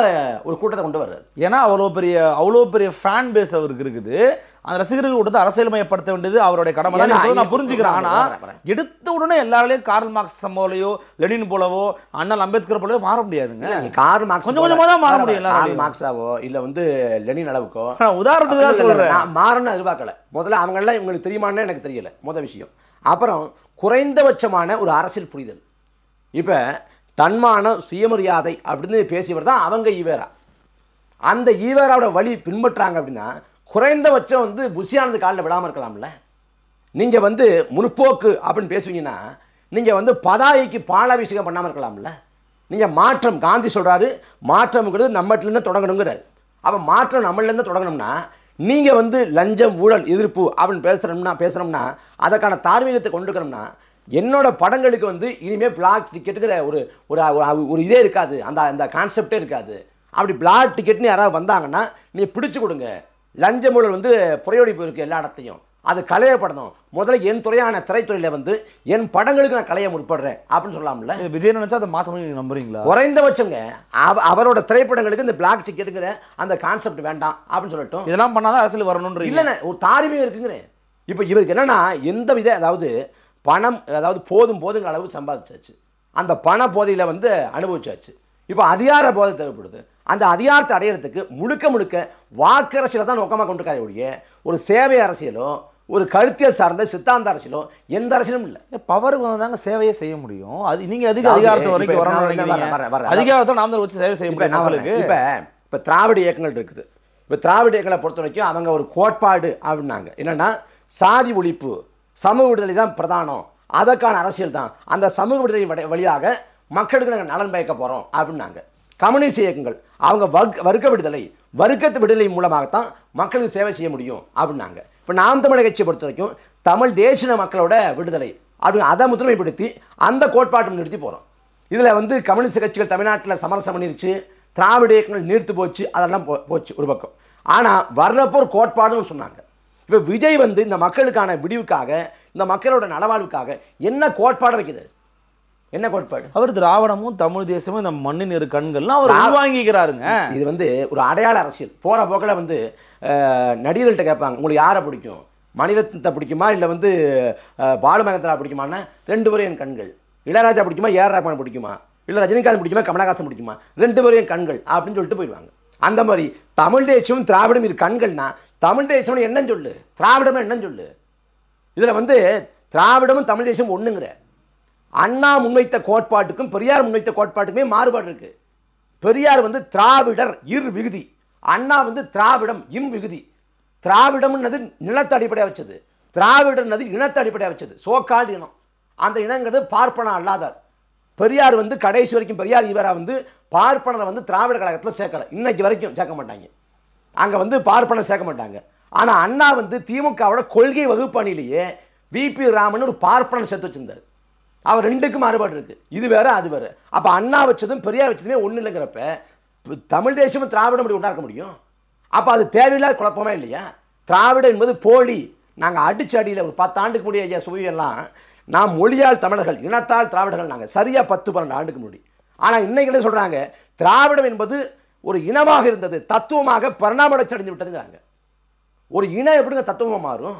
ஒரு கூட்டத்தை கொண்டு வர்றாரு. ஏன்னா அவ்வளோ பெரிய ஃபேன் பேஸ் அவருக்கு இருக்குது. அந்த ரசிகர்கள் கூட்டத்தை அரசியல்மயப்படுத்த வேண்டியது அவருடைய கடமை தான் நான் புரிஞ்சுக்கிறேன். ஆனா எடுத்த உடனே எல்லாராலையும் கார்ல் மார்க்ஸ் சம்போலையோ லெனின் போலவோ அண்ணல் அம்பேத்கர் போலவோ மாற முடியாதுங்க. கார்ல் மார்க்ஸ் கொஞ்சம் கொஞ்சமா தான் மாற முடியும். கார்ல் மார்க்ஸாவோ இல்ல வந்து லெனின் அளவுக்கோ உதாரணத்துக்கு தான் சொல்றேன். மாறணும்னு எதிர்பார்க்கல. முதல்ல அவங்க எல்லாம் இவங்களுக்கு தெரியுமான்னு எனக்கு தெரியல முதல் விஷயம். அப்புறம் குறைந்தபட்சமான ஒரு அரசியல் புரிதல். இப்ப தன்மான சுயமரியாதை அப்படின்னு பேசியவர் தான் அவங்க ஈவேரா. அந்த ஈவேராவோட வழி பின்பற்றாங்க அப்படின்னா குறைந்தபட்சம் வந்து புஷியானது காலில் விடாமல் இருக்கலாம்ல. நீங்கள் வந்து முற்போக்கு அப்படின்னு பேசுவீங்கன்னா நீங்கள் வந்து பதாயிக்கு பாலாபிஷேகம் பண்ணாமல் இருக்கலாம்ல. நீங்கள் மாற்றம் காந்தி சொல்கிறாரு, மாற்றம்ங்கிறது நம்மகிட்டலேருந்து தொடங்கணுங்கிறாரு. அப்போ மாற்றம் நம்மளிலேருந்து தொடங்கணும்னா நீங்கள் வந்து லஞ்சம் ஊழல் எதிர்ப்பு அப்படின்னு பேசுகிறோம்னா அதற்கான தார்மீகத்தை கொண்டுக்கணும்னா என்னோட படங்களுக்கு வந்து இனிமேல் பிளாக் டிக்கெட்டுங்கிற ஒரு ஒரு இதே இருக்காது, அந்த கான்செப்டே இருக்காது. அப்படி பிளாக் டிக்கெட்னு யாராவது வந்தாங்கன்னா நீ பிடிச்சி கொடுங்க. லஞ்ச ஊழல் வந்து புறையோடி போயிருக்கு எல்லா இடத்தையும், அது களையப்படணும். முதல்ல என் துறையான திரைத்துறையில் வந்து என் படங்களுக்கு நான் களைய முற்படுறேன் அப்படின்னு சொல்லலாம்ல. விஜய் நினைச்சா அதை மாற்றணும் நம்புறீங்களா? குறைந்தபட்சங்க அவரோட திரைப்படங்களுக்கு இந்த பிளாக் டிக்கெட்டுங்கிற அந்த கான்செப்ட் வேண்டாம் அப்படின்னு சொல்லட்டும். இதெல்லாம் பண்ணாதான் அரசியல் வரணும்ன்ற இல்லைண்ணே, ஒரு தாரிமையும் இருக்குங்கிறேன். இப்போ இவருக்கு என்னன்னா எந்த வித அதாவது பணம் அதாவது போதுங்கிற அளவுக்கு சம்பாதிச்சாச்சு, அந்த பண போதையில் வந்து அனுபவிச்சாச்சு. இப்போ அதிகார போதை தேவைப்படுது. அந்த அதிகாரத்தை அடையிறதுக்கு முழுக்க வாக்கரசியலை தான் நோக்கமாக கொண்டு ஒழிய ஒரு சேவை அரசியலோ ஒரு கருத்தியல் சார்ந்த சித்தாந்த அரசியலோ எந்த அரசியலும் இல்லை. பவருக்கு வந்து தாங்க சேவையை செய்ய முடியும். அது நீங்க அதிக அதிகாரத்தை வரைக்கும் வரணும். அதிகாரத்தை நாம் வச்சு சேவை செய்ய முடியும். இப்போ திராவிட இயக்கங்கள் இருக்குது. இப்போ திராவிட இயக்கங்களை பொறுத்த வரைக்கும் அவங்க ஒரு கோட்பாடு அப்படின்னாங்க என்னன்னா சாதி ஒழிப்பு சமூக விடுதலை தான் பிரதானம், அதற்கான அரசியல் தான். அந்த சமூக விடுதலை வழியாக மக்களுக்கு நாங்கள் நலன் பயக்க போகிறோம் அப்படின்னாங்க. கம்யூனிஸ்ட் இயக்கங்கள் அவங்க வர்க்க விடுதலை மூலமாகத்தான் மக்களுக்கு சேவை செய்ய முடியும் அப்படின்னாங்க. இப்போ நாம் தமிழர் கட்சியை பொறுத்த வரைக்கும் தமிழ் தேசிய மக்களோட விடுதலை அப்படின்னு அதை முற்றுமைப்படுத்தி அந்த கோட்பாட்டை நிறுத்தி போகிறோம். இதில் வந்து கம்யூனிஸ்ட் கட்சிகள் தமிழ்நாட்டில் சமரசம் பண்ணிருச்சு, திராவிட இயக்கங்கள் நீர்த்து போச்சு, அதெல்லாம் போச்சு ஒரு பக்கம். ஆனால் வர்றப்போ ஒரு கோட்பாடுன்னு சொன்னாங்க. இப்போ விஜய் வந்து இந்த மக்களுக்கான விடிவுக்காக இந்த மக்களோட நலவாழ்வுக்காக என்ன கோட்பாடு வைக்கிறார்? என்ன கோட்பாடு? அவர் திராவிடமும் தமிழ் தேசமும் இந்த மண்ணின் இரு கண்கள்லாம் அவர் வாங்கிக்கிறாருங்க. இது வந்து ஒரு அடையாள அரசியல். போகிற போக்கில் வந்து நடிகர்கள்ட்ட கேட்பாங்க உங்களுக்கு யாரை பிடிக்கும், மணிரத்னத்தை பிடிக்குமா இல்லை வந்து பாலுமகேந்திரா பிடிக்குமான்னா ரெண்டு பேரும் என் கண்கள். இளையராஜா பிடிக்குமா ஏஆர் ரஹ்மான் பிடிக்குமா இல்லை ரஜினிகாந்த் பிடிக்குமா கமலஹாசன் பிடிக்குமா ரெண்டு பேரும் என் கண்கள் அப்படின்னு சொல்லிட்டு போயிடுவாங்க. அந்த மாதிரி தமிழ் தேசமும் திராவிடம் இரு கண்கள்னா தமிழ் தேசம் என்னன்னு சொல்லு, திராவிடம் என்னன்னு சொல்லு. இதில் வந்து திராவிடமும் தமிழ் தேசமும் ஒன்றுங்கிற அண்ணா முன்வைத்த கோட்பாட்டுக்கும் பெரியார் முன்வைத்த கோட்பாட்டுக்குமே மாறுபாடு இருக்கு. பெரியார் வந்து திராவிடர் இர் விகுதி, அண்ணா வந்து திராவிடம் இம் விகுதி. திராவிடம்னது நிலத்தை அடிப்படையாக வச்சது, திராவிடர்னது இனத்தை அடிப்படையாக வச்சது, சோக்கால் இனம். அந்த இனங்கிறது பார்ப்பனம் அல்லாதார். பெரியார் வந்து கடைசி வரைக்கும் பெரியார் ஈவேரா வந்து பார்ப்பனரை வந்து திராவிட கழகத்தில் சேர்க்கலை, இன்னைக்கு வரைக்கும் சேர்க்க மாட்டாங்க. அங்கே வந்து பார்ப்பனம் சேர்க்க மாட்டாங்க. ஆனால் அண்ணா வந்து திமுகவோட கொள்கை வகுப்பணியிலேயே விபி ராமன் ஒரு பார்ப்பனம் சேர்த்து வச்சிருந்தார். அவர் ரெண்டுக்கும் மாறுபாடு இருக்கு, இது வேற அது வேற. அப்போ அண்ணா வச்சதும் பெரியார் வச்சதுமே ஒன்றும் இல்லைங்கிறப்ப தமிழ் தேசமும் திராவிடம் அப்படி உண்டாக்க முடியும்? அப்போ அது தேவையில்லாத குழப்பமா இல்லையா? திராவிடம் என்பது போலி. நாங்கள் அடிச்சு அடியில் ஒரு 10 ஆண்டுக்கு முடிய ஐயா சுவையெல்லாம் நாம் மொழியால் தமிழர்கள் இனத்தால் திராவிடர்கள் நாங்கள் சரியா 10-12 ஆண்டுக்கு முன்னாடி. ஆனால் இன்னைக்கு என்ன சொல்றாங்க, திராவிடம் என்பது ஒரு இனமாக இருந்தது தத்துவமாக பரிணாமத்தை அடைந்து விட்டதுங்கிறாங்க. ஒரு இனம் எப்படிங்க தத்துவமாக மாறும்?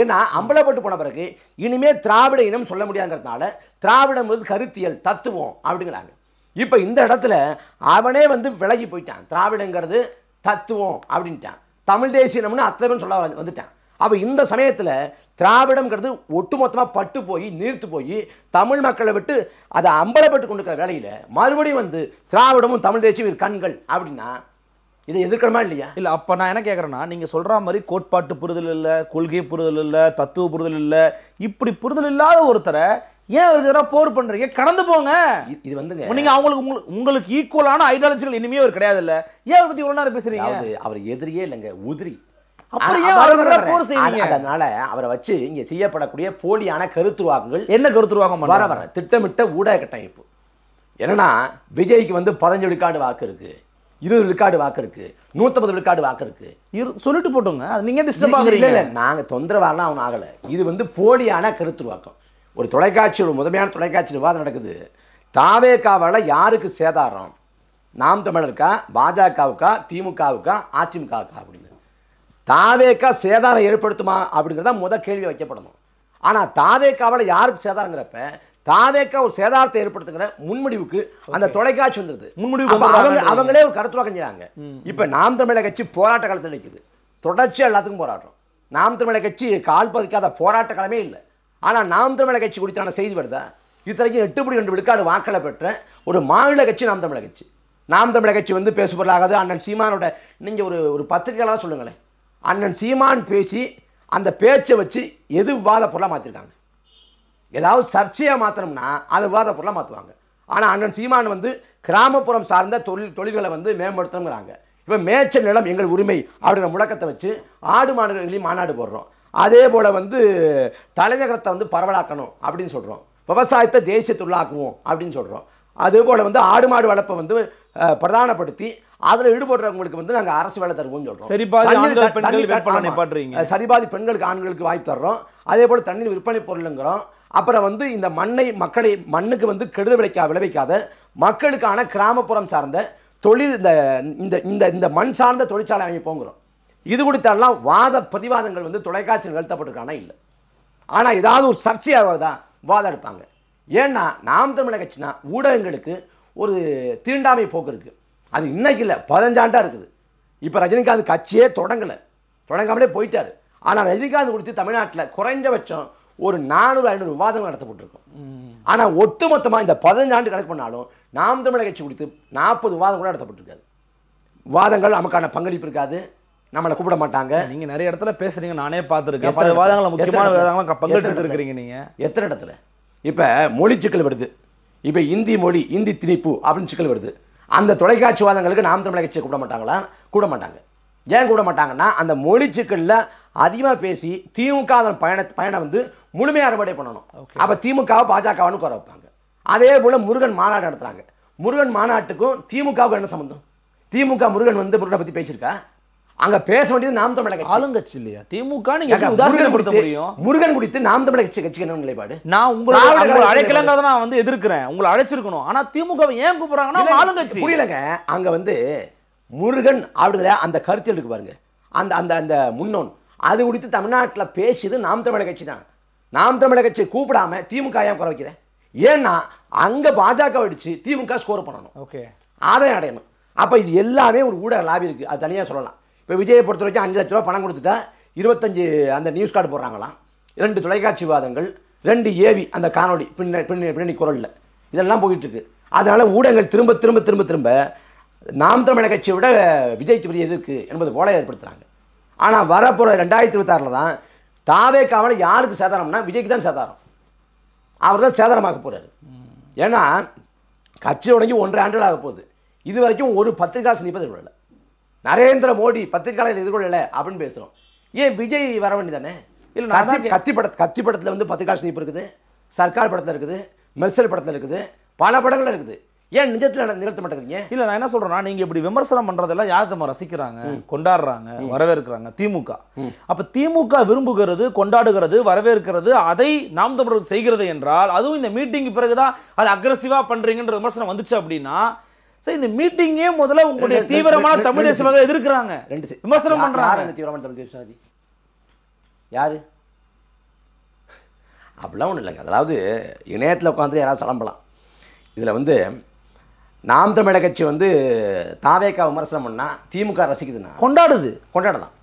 ஏன்னா அம்பலப்பட்டு போன பிறகு இனிமே திராவிட இனம் சொல்ல முடியாதுங்கிறதுனால திராவிடம் என்பது கருத்தியல் தத்துவம் அப்படிங்கிறாங்க. இப்போ இந்த இடத்துல அவனே வந்து விலகி போயிட்டான். திராவிடங்கிறது தத்துவம் அப்படின்ட்டான், தமிழ் தேசியம்னு அத்தனை சொல்ல வந்துட்டான். அப்போ இந்த சமயத்தில் திராவிடம்ங்கிறது ஒட்டுமொத்தமாக பட்டு போய் நீர்த்து போய் தமிழ் மக்களை விட்டு அதை அம்பலப்பட்டு கொண்டிருக்கிற வேலையில் மறுபடியும் வந்து திராவிடமும் தமிழ் தேசியம் கண்கள் அப்படின்னா இதை எதிர்க்கணுமா இல்லையா? இல்லை, அப்போ நான் என்ன கேட்குறேன்னா, நீங்கள் சொல்கிற மாதிரி கோட்பாட்டு புரிதல் இல்லை, கொள்கை புரிதல் இல்லை, தத்துவ புரிதல் இல்லை, இப்படி புரிதல் இல்லாத ஒருத்தரை ஏன் அவருக்கு எதிராக போர் பண்றீங்க? கடந்து போங்க. இது வந்துங்க, நீங்க உங்களுக்கு ஈக்குவலான ஐடியாலஜிகள் இனிமே ஒரு கிடையாது இல்ல, ஏன் அதை பத்தி இவ்வளவு நேரம் பேசுறீங்க? அவர் எதிரியே இல்லைங்க, உதிரி. அப்புறம் ஏன் அவருக்கு எதிராக போர் செய்வீங்க? அதனால அவரை வச்சு இங்க செய்யப்படக்கூடிய போலியான கருத்துருவாக்கங்கள் என்ன கருத்துருவாக்கம் வர திட்டமிட்ட ஊடக கட்டமைப்பு. என்னன்னா விஜய்க்கு வந்து 15 விழுக்காடு வாக்கு இருக்கு, 20 விழுக்காடு வாக்கு இருக்கு, 150 விழுக்காடு வாக்கு இருக்கு. சொல்லிட்டு போட்டுங்க, அது நீங்க டிஸ்டர்ப் ஆகுறீங்க. இல்ல நாங்க தொந்தரவாலாம் அவன் ஆகல. இது வந்து போலியான கருத்துருவாக்கம். ஒரு தொலைக்காட்சி, ஒரு முதன்மையான தொலைக்காட்சி விவாதம் நடக்குது. தாவேகாவால யாருக்கு சேதாரம்? நாம் தமிழருக்கா, பாஜகவுக்கா, திமுகவுக்கா, அதிமுகவுக்கா அப்படின்னு. தாவேகா சேதாரம் ஏற்படுத்துமா அப்படிங்கிறத முதல் கேள்வி வைக்கப்படணும். ஆனால் தாவேகாவால் யாருக்கு சேதாரங்கிறப்ப தாவேக்கா ஒரு சேதாரத்தை ஏற்படுத்துங்கிற முன்முடிவுக்கு அந்த தொலைக்காட்சி வந்துருது. அவங்களே ஒரு கருத்துருவாக்கம் செய்றாங்க. இப்போ நாம் தமிழர் கட்சி போராட்ட காலத்தில் நிற்குது, தொடர்ச்சியாக எல்லாத்துக்கும் போராட்டம். நாம் தமிழர் கட்சி கால் பதிக்காத போராட்ட காலமே இல்லை. ஆனால் நாம் தமிழர் கட்சி குறித்தான செய்தி வருதா? இத்தனைக்கும் 8.2 விழுக்காடு வாக்களை பெற்ற ஒரு மாநில கட்சி நாம் தமிழர் கட்சி. நாம் தமிழர் கட்சி வந்து பேசுபொருளாகாது. அண்ணன் சீமானோட நீங்கள் ஒரு பத்திரிகையாளர் சொல்லுங்களேன், அண்ணன் சீமான் பேசி அந்த பேச்சை வச்சு எது விவாத பொருளாக மாற்றிருக்காங்க? ஏதாவது சர்ச்சையாக மாற்றணும்னா அதை விவாத பொருளாக மாற்றுவாங்க. ஆனால் அண்ணன் சீமான் வந்து கிராமப்புறம் சார்ந்த தொழில்களை வந்து மேம்படுத்தணுங்கிறாங்க. இப்போ மேய்ச்சல் நிலம் எங்கள் உரிமை அப்படிங்கிற முழக்கத்தை வச்சு ஆடு மாடுகளையும் மாநாடு போடுறோம். அதே போல் வந்து தலைநகரத்தை வந்து பரவலாக்கணும் அப்படின்னு சொல்கிறோம். விவசாயத்தை தேசிய தொழிலாக்குவோம் அப்படின்னு சொல்கிறோம். அதே போல் வந்து ஆடு மாடு வளர்ப்பை வந்து பிரதானப்படுத்தி அதில் ஈடுபடுறவங்களுக்கு வந்து நாங்கள் அரசு வேலை தருவோம்னு சொல்கிறோம். சரிபாதி பெண்களுக்கு ஆண்களுக்கு வாய்ப்பு தர்றோம். அதே போல் தண்ணீர் விற்பனை பொருளுங்கிறோம். அப்புறம் வந்து இந்த மண்ணுக்கு வந்து கெடுதல் விளைவிக்காத மக்களுக்கான கிராமப்புறம் சார்ந்த தொழில் இந்த மண் சார்ந்த தொழிற்சாலை அமைப்போங்கிறோம். இது குறித்தெல்லாம் பதிவாதங்கள் வந்து தொலைக்காட்சி நிகழ்த்தப்பட்டிருக்கானா இல்லை. ஆனால் ஏதாவது ஒரு சர்ச்சையாக தான் வாதம் எடுப்பாங்க. ஏன்னா நாம் தமிழர் கட்சினா ஊடகங்களுக்கு ஒரு தீண்டாமை போக்கு இருக்குது. அது இன்னைக்கு இல்லை, 15 ஆண்டாக இருக்குது. இப்போ ரஜினிகாந்த் கட்சியே தொடங்காமலே போயிட்டார். ஆனால் ரஜினிகாந்த் குறித்து தமிழ்நாட்டில் குறைஞ்சபட்சம் ஒரு 400-500 விவாதங்கள் நடத்தப்பட்டிருக்கும். ஆனால் ஒட்டுமொத்தமாக இந்த 15 ஆண்டு கணக்கு பண்ணாலும் நாம் தமிழர் கட்சி குறித்து 40 விவாதம் கூட நடத்தப்பட்டிருக்காது. விவாதங்கள் நமக்கான பங்களிப்பு இருக்காது, நம்மளை கூப்பிட மாட்டாங்க. நீங்கள் நிறைய இடத்துல பேசுறீங்க, நானே பார்த்துருக்கேன். பல விவாதங்கள், முக்கியமான விவாதங்கள் பங்கெடுத்து இருக்கிறீங்க நீங்கள். எத்தனை இடத்துல? இப்போ மொழி சிக்கல் வருது, இப்போ இந்தி திணிப்பு அப்படின்னு சிக்கல் வருது. அந்த தொலைக்காட்சி விவாதங்களுக்கு நாம் தமிழர் கட்சியை கூப்பிட மாட்டாங்களா? கூட மாட்டாங்க. ஏன் கூட மாட்டாங்கன்னா அந்த மொழி சிக்கலில் அதிகமாக பேசி திமுக அதன் பயணம் வந்து முழுமையாக அறுவடை பண்ணணும். அப்போ திமுகவை பாஜகவானு குறை வைப்பாங்க. அதே போல் முருகன் மாநாடு நடத்துகிறாங்க. முருகன் மாநாட்டுக்கும் திமுகவுக்கும் என்ன சம்பந்தம்? திமுக முருகனை பற்றி பேசியிருக்கா? அங்க பேச வேண்டியது நாம் தமிழர் கட்சி, ஆளுங்கட்சி இல்லையா? திமுக நீங்க உதாரணப்படுத்த முடியும். முருகன் குறித்து நாம் தமிழர் கட்சிக்கு என்ன நிலைப்பாடு? நான் உங்களை அழைக்கலங்கிறத நான் வந்து எதிர்க்கிறேன். உங்களை அழைச்சிருக்கணும். ஆனா திமுக ஏன் கூப்பிடுறாங்கன்னா ஆளுங்கட்சி. புரியலங்க. அங்க வந்து முருகன் அப்படிங்கிற அந்த கருத்தில் இருக்கு பாருங்க, அந்த அந்த அந்த முன்னோன் அது குறித்து தமிழ்நாட்டில் பேசியது நாம் தமிழர் கட்சி தான். நாம் தமிழர் கட்சியை கூப்பிடாம திமுக ஏன் குறை வைக்கிறேன்? ஏன்னா அங்க பாஜக அடிச்சு திமுக ஸ்கோர் பண்ணணும், ஓகே, ஆதாயம் அடையணும். அப்ப இது எல்லாமே ஒரு ஊடக லாபி இருக்கு, அது தனியாக சொல்லலாம். இப்போ விஜயை பொறுத்த வரைக்கும் 5 லட்ச ரூபா பணம் கொடுத்துட்டா 25 அந்த நியூஸ் கார்டு போடுறாங்களாம். 2 தொலைக்காட்சி விவாதங்கள், 2 ஏவி அந்த காணொலி பின்னணி குரலில் இதெல்லாம் போயிட்டு இருக்கு. அதனால ஊடகங்கள் திரும்ப திரும்ப திரும்ப திரும்ப நாம் தமிழர் கட்சியை விட விஜய்க்கு பெரிய எதிர்க்கு என்பது போல ஏற்படுத்துகிறாங்க. ஆனால் வரப்போகிற 2026 தான் தாவேக்காவால் யாருக்கு சேதாரம்னா விஜய்க்கு தான் சேதாரம். அவர் தான் சேதாரமாக போகிறாரு. ஏன்னா கட்சி உடஞ்சி 1.5 ஆண்டுகள் ஆக போகுது. இது வரைக்கும் ஒரு பத்திரிகை சந்திப்பது இல்லை. நரேந்திர மோடி பத்திரிகையாளர் எதிர்கொள்ளலை அப்படின்னு பேசுகிறோம். ஏன் விஜய் வர வேண்டியதானே? இல்லை, கத்தி படத்தில் வந்து பத்திரிகை சந்திப்பு இருக்குது, சர்க்கார் படத்தில் இருக்குது, மெர்சல் படத்தில் இருக்குது, பல படங்கள் இருக்குது. ஏன் நிஜத்தில் நிகழ்த்த மாட்டேங்கிறீங்க? இல்லை, நான் என்ன சொல்கிறேன்னா, நீங்கள் இப்படி விமர்சனம் பண்ணுறதெல்லாம் யார் நம்ம ரசிக்கிறாங்க, கொண்டாடுறாங்க, வரவேற்கிறாங்க? திமுக. அப்போ திமுக விரும்புகிறது, கொண்டாடுகிறது, வரவேற்கிறது, அதை நாம் தமிழர் செய்கிறது என்றால், அதுவும் இந்த மீட்டிங்கு பிறகுதான் அது அக்ரெசிவாக பண்ணுறீங்கன்ற விமர்சனம் வந்துச்சு அப்படின்னா, சரி, இந்த மீட்டிங்கே முதல்ல உங்களுடைய தீவிரமான தமிழ் தேசியவாதிகள் எதிர்க்கிறாங்க, விமர்சனம் பண்றாங்க. தீவிரமான தமிழ் தேசியவாதி யாரு? அப்படிலாம் ஒன்றும் இல்லைங்க. அதாவது இணையத்தில் உட்காந்து யாராவது கிளம்பலாம். இதில் வந்து நாம் தமிழர் கட்சி வந்து தாவேக்கா விமர்சனம் பண்ணால் திமுக ரசிக்குதுன்னா கொண்டாடலாம்.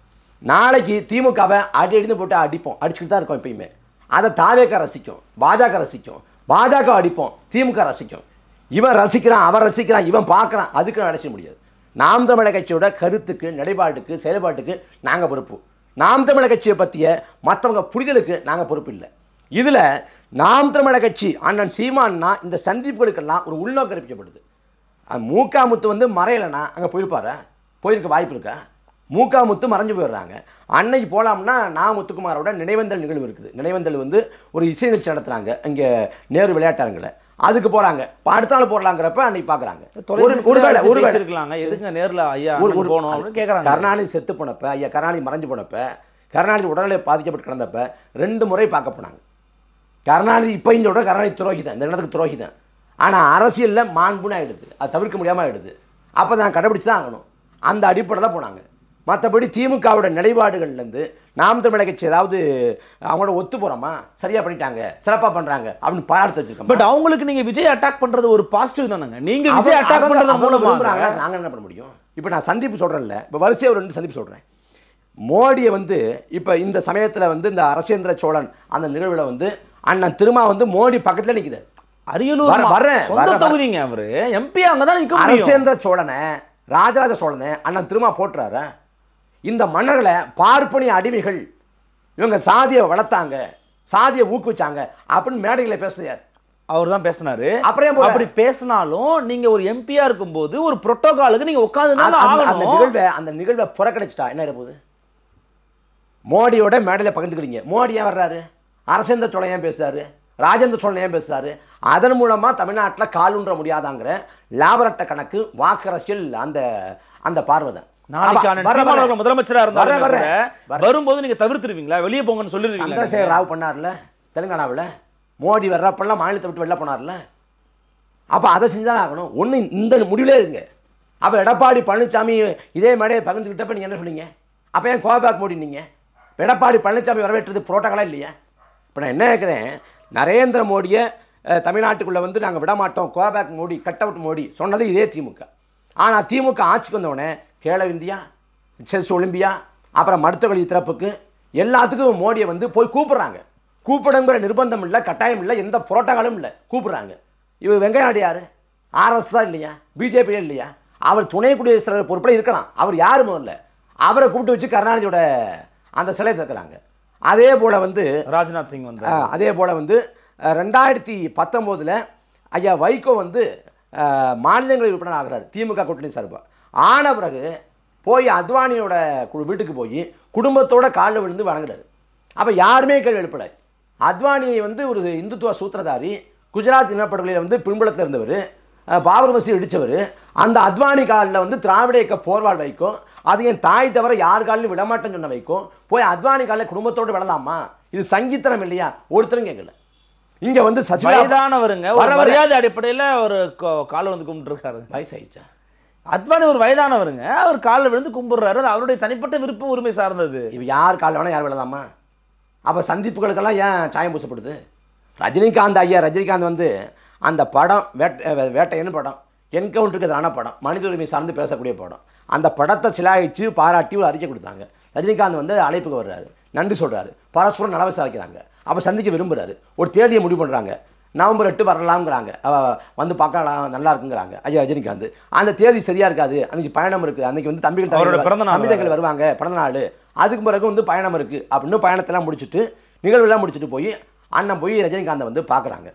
நாளைக்கு திமுகவை அடிந்து போட்டு அடிச்சுக்கிட்டு தான் இருக்கோம் எப்பயுமே. அதை தாவேக்கா ரசிக்கும், பாஜக ரசிக்கும், பாஜக அடிப்போம், திமுக ரசிக்கும். இவன் ரசிக்கிறான், அவன் ரசிக்கிறான், இவன் பார்க்குறான், அதுக்கு நடத்த முடியாது. நாம் தமிழர் கட்சியோட கருத்துக்கு, நடைபாட்டுக்கு, செயல்பாட்டுக்கு நாங்கள் பொறுப்பு. நாம் தமிழர் கட்சியை பற்றிய மற்றவங்க புரிதலுக்கு நாங்கள் பொறுப்பு இல்லை. இதில் நாம் தமிழர் கட்சி அண்ணன் சீமான்னா இந்த சந்திப்புகளுக்கெல்லாம் ஒரு உள்நோக்கம் அறிவிக்கப்படுது. மூக்காமுத்து வந்து மறையலைன்னா அங்கே போயிருப்பாரா? போயிருக்க வாய்ப்பு இருக்கா? மூக்காமுத்து மறைஞ்சு போயிடுறாங்க. அன்னைக்கு போகலாம்னா நான் முத்துக்குமாரோட நினைவந்தல் நிகழ்வு இருக்குது. நினைவந்தல் வந்து ஒரு இசை நிகழ்ச்சி நடத்துகிறாங்க இங்கே நேரு விளையாட்டரங்கில். அதுக்கு போகிறாங்க. அடுத்த நாள் போடலாங்கிறப்ப அன்னைக்கு பார்க்குறாங்க. ஒரு இருக்கலாங்க, எதுங்க நேரில் ஐயா போகணும் அப்படின்னு கேட்குறாங்க. கருணாநிதி செத்து போனப்ப, ஐயா கருணாநிதி மறைஞ்சு போனப்ப, கருணாநிதி உடல்நிலை பாதிக்கப்பட்டு கிடந்தப்ப 2 முறை பார்க்க போனாங்க. கருணாநிதி இப்போ இந்த உடனே கருணாநிதி துரோகி தான், இந்த இடத்துக்கு துரோகி தான். ஆனால் அரசியலில் மாண்புன்னு ஆகிடுது, அது தவிர்க்க முடியாமல் ஆகிடுது. அப்போ தான் கடைபிடிச்சு தான் ஆகணும். அந்த அடிப்படை தான் போனாங்க. மற்றபடி திமுகவோட நிலைப்பாடுகள்லேருந்து நாம் தமிழர் கட்சி ஏதாவது அவங்களோட ஒத்து போகிறோமா, சரியாக பண்ணிட்டாங்க, சிறப்பாக பண்ணுறாங்க அப்படின்னு பாராட்டு வச்சுருக்கோம். பட் அவங்களுக்கு நீங்கள் விஜய் அட்டாக் பண்ணுறது ஒரு பாசிட்டிவ் தானேங்க. நீங்கள் விஜய் அட்டாக் பண்ணுறது மூலம் விரும்புகிறாங்க, நாங்கள் என்ன பண்ண முடியும்? இப்போ நான் சந்திப்பு சொல்கிறேன்ல, இப்போ வரிசையாக ஒரு 2 சந்திப்பு சொல்கிறேன். மோடியை வந்து இப்போ இந்த சமயத்தில் வந்து இந்த அரசேந்திர சோழன் அந்த நிகழ்வில் வந்து அண்ணன் திருமா வந்து மோடி பக்கத்தில் நிற்கிறார். அரியலூர் வர்றேன் தொகுதிங்க, அவரு எம்பி அங்கே தான் நிற்க முடியும். அரசேந்திர சோழனை, ராஜராஜ சோழனை அண்ணன் திருமா போட்டுறாரு. இந்த மன்னர்களை பார்ப்பனிய அடிமைகள், இவங்க சாதியை வளர்த்தாங்க, சாதியை ஊக்குவிச்சாங்க அப்படின்னு மேடைகளை பேசுறாரு. அவர் தான் பேசினாரு. அப்புறம் அப்படி பேசினாலும் நீங்க ஒரு எம்பியா இருக்கும்போது ஒரு புரோட்டோகாலுக்கு நீங்க உட்கார்ந்து அந்த நிகழ்வை புறக்கணிச்சிட்டா என்ன ஆயிட போகுது? மோடியோட மேடையில் பகிர்ந்துக்கிறீங்க. மோடி ஏன் வர்றாரு? அரசேந்திர சோழன் ஏன் பேசுறாரு? ராஜேந்திர சோழன் ஏன் பேசுறாரு? அதன் மூலமா தமிழ்நாட்டில் காலுன்ற முடியாதாங்கிற லாபரட்ட கணக்கு வாக்கு அரசியல் அந்த அந்த பார்வை. முதலமைச்சரா இருந்தாரு, வரும்போது நீங்க தவிர்த்துருவீங்களா? வெளியே போங்கன்னு சொல்லிருவீங்க. சந்திரசேகர் ராவ் பண்ணார்ல தெலுங்கானாவில், மோடி வர்றப்பெல்லாம் மாநிலத்தை விட்டு வெளில போனார்ல. அப்போ அதை செஞ்சுதான் ஆகணும். ஒன்று இந்த முடிவிலே இருங்க. அப்போ எடப்பாடி பழனிசாமி இதே மேடையை பகிர்ந்துக்கிட்டப்ப நீங்கள் என்ன சொன்னீங்க? அப்போ ஏன் கோபேக் மோடி? நீங்கள் எடப்பாடி பழனிசாமி வரவேற்றது புரோட்டோகாலா இல்லையா? இப்போ நான் என்ன கேட்குறேன், நரேந்திர மோடியை தமிழ்நாட்டுக்குள்ளே வந்து நாங்கள் விட மாட்டோம், go back Modi, cut out Modi சொன்னது இதே திமுக. ஆனால் திமுக ஆட்சிக்கு வந்தவுடனே கேலோ இந்தியா, செஸ் ஒலிம்பியா, அப்புறம் மருத்துவ கல்வி திறப்புக்கு எல்லாத்துக்கும் மோடியை வந்து போய் கூப்பிட்றாங்க. கூப்பிடுங்கிற நிர்பந்தம் இல்லை, கட்டாயம் இல்லை, எந்த புரோட்டோகாலும் இல்லை, கூப்பிட்றாங்க. இவர் வெங்கைய நாயுடு யார்? ஆர்எஸ்ஸா இல்லையா? பிஜேபியா இல்லையா? அவர் துணை குடியரசுத் தலைவர் பொறுப்பில் இருக்கலாம். அவர் யார்? முதல்ல அவரை கூப்பிட்டு வச்சு கருணாநிதியோட அந்த சிலை திறக்கிறாங்க. அதே போல் வந்து ராஜ்நாத் சிங் வந்து அதே போல் வந்து 2019 ஐயா வைகோ வந்து மாநிலங்களவை உறுப்பினர் ஆகிறார் திமுக கூட்டணி சார்பாக. ஆன பிறகு போய் அத்வானியோட வீட்டுக்கு போய் குடும்பத்தோட காலில் விழுந்து வணங்குறாரு. அப்போ யாருமே கேள்வி எழுப்பலை. அத்வானி வந்து ஒரு இந்துத்துவ சூத்திரதாரி, குஜராத் இனப்படுகொலையில் வந்து பின்புலத்தில் இருந்தவர், பாபர் மசீது இடித்தவர். அந்த அத்வானி காலில் வந்து திராவிட இயக்க போர்வாள் வைக்கும், அது என் தாய் தவிர யார் காலிலும் விடமாட்டேன்னு சொன்ன வைக்கும், போய் அத்வானி காலில் குடும்பத்தோடு விடலாமா? இது சங்கீத்தனம் இல்லையா? ஒருத்தரும் கேட்கல. இங்கே வந்து வயதானவருங்க, மரியாதை அடிப்படையில் ஒரு காலை வந்து கும்பிட்டுருக்காரு. வயசாயிடுச்சா? அத்வானி ஒரு வயதானவருங்க, அவர் காலில் விழுந்து கும்பிடுறாரு. அது அவருடைய தனிப்பட்ட விருப்ப உரிமை சார்ந்தது. இப்போ யார் காலில் வேணால் யார் விழலாமா? அப்போ சந்திப்புகளுக்கெல்லாம் ஏன் சாயம் பூசப்படுது? ரஜினிகாந்த் ஐயா ரஜினிகாந்த் வந்து அந்த படம் வேட்டையன்னு படம், என்கவுண்டருக்கு எதிரான படம், மனித உரிமை சார்ந்து பேசக்கூடிய படம். அந்த படத்தை சிலாயிச்சு பாராட்டி ஒரு அறிக்கை கொடுத்தாங்க. ரஜினிகாந்த் வந்து அழைப்புக்கு வர்றாரு, நன்றி சொல்கிறாரு, பரஸ்பரம் நல விசாரிக்கிறாங்க. அப்போ சந்திக்க விரும்புகிறாரு. ஒரு தேதியை முடிவு பண்ணுறாங்க, நவம்பர் 8 வரலாம்ங்கிறாங்க, வந்து பார்க்கலாம் நல்லா இருக்குங்கிறாங்க ஐயா ரஜினிகாந்த். அந்த தேதி சரியாக இருக்காது, அன்றைக்கி பயணம் இருக்குது, அன்றைக்கி வந்து தம்பிகள் வருவாங்க, பிறந்த நாள், அதுக்கு பிறகு வந்து பயணம் இருக்குது அப்படின்னு பயணத்தெல்லாம் முடிச்சுட்டு நிகழ்வெல்லாம் முடிச்சுட்டு போய் அண்ணன் போய் ரஜினிகாந்தை வந்து பார்க்குறாங்க.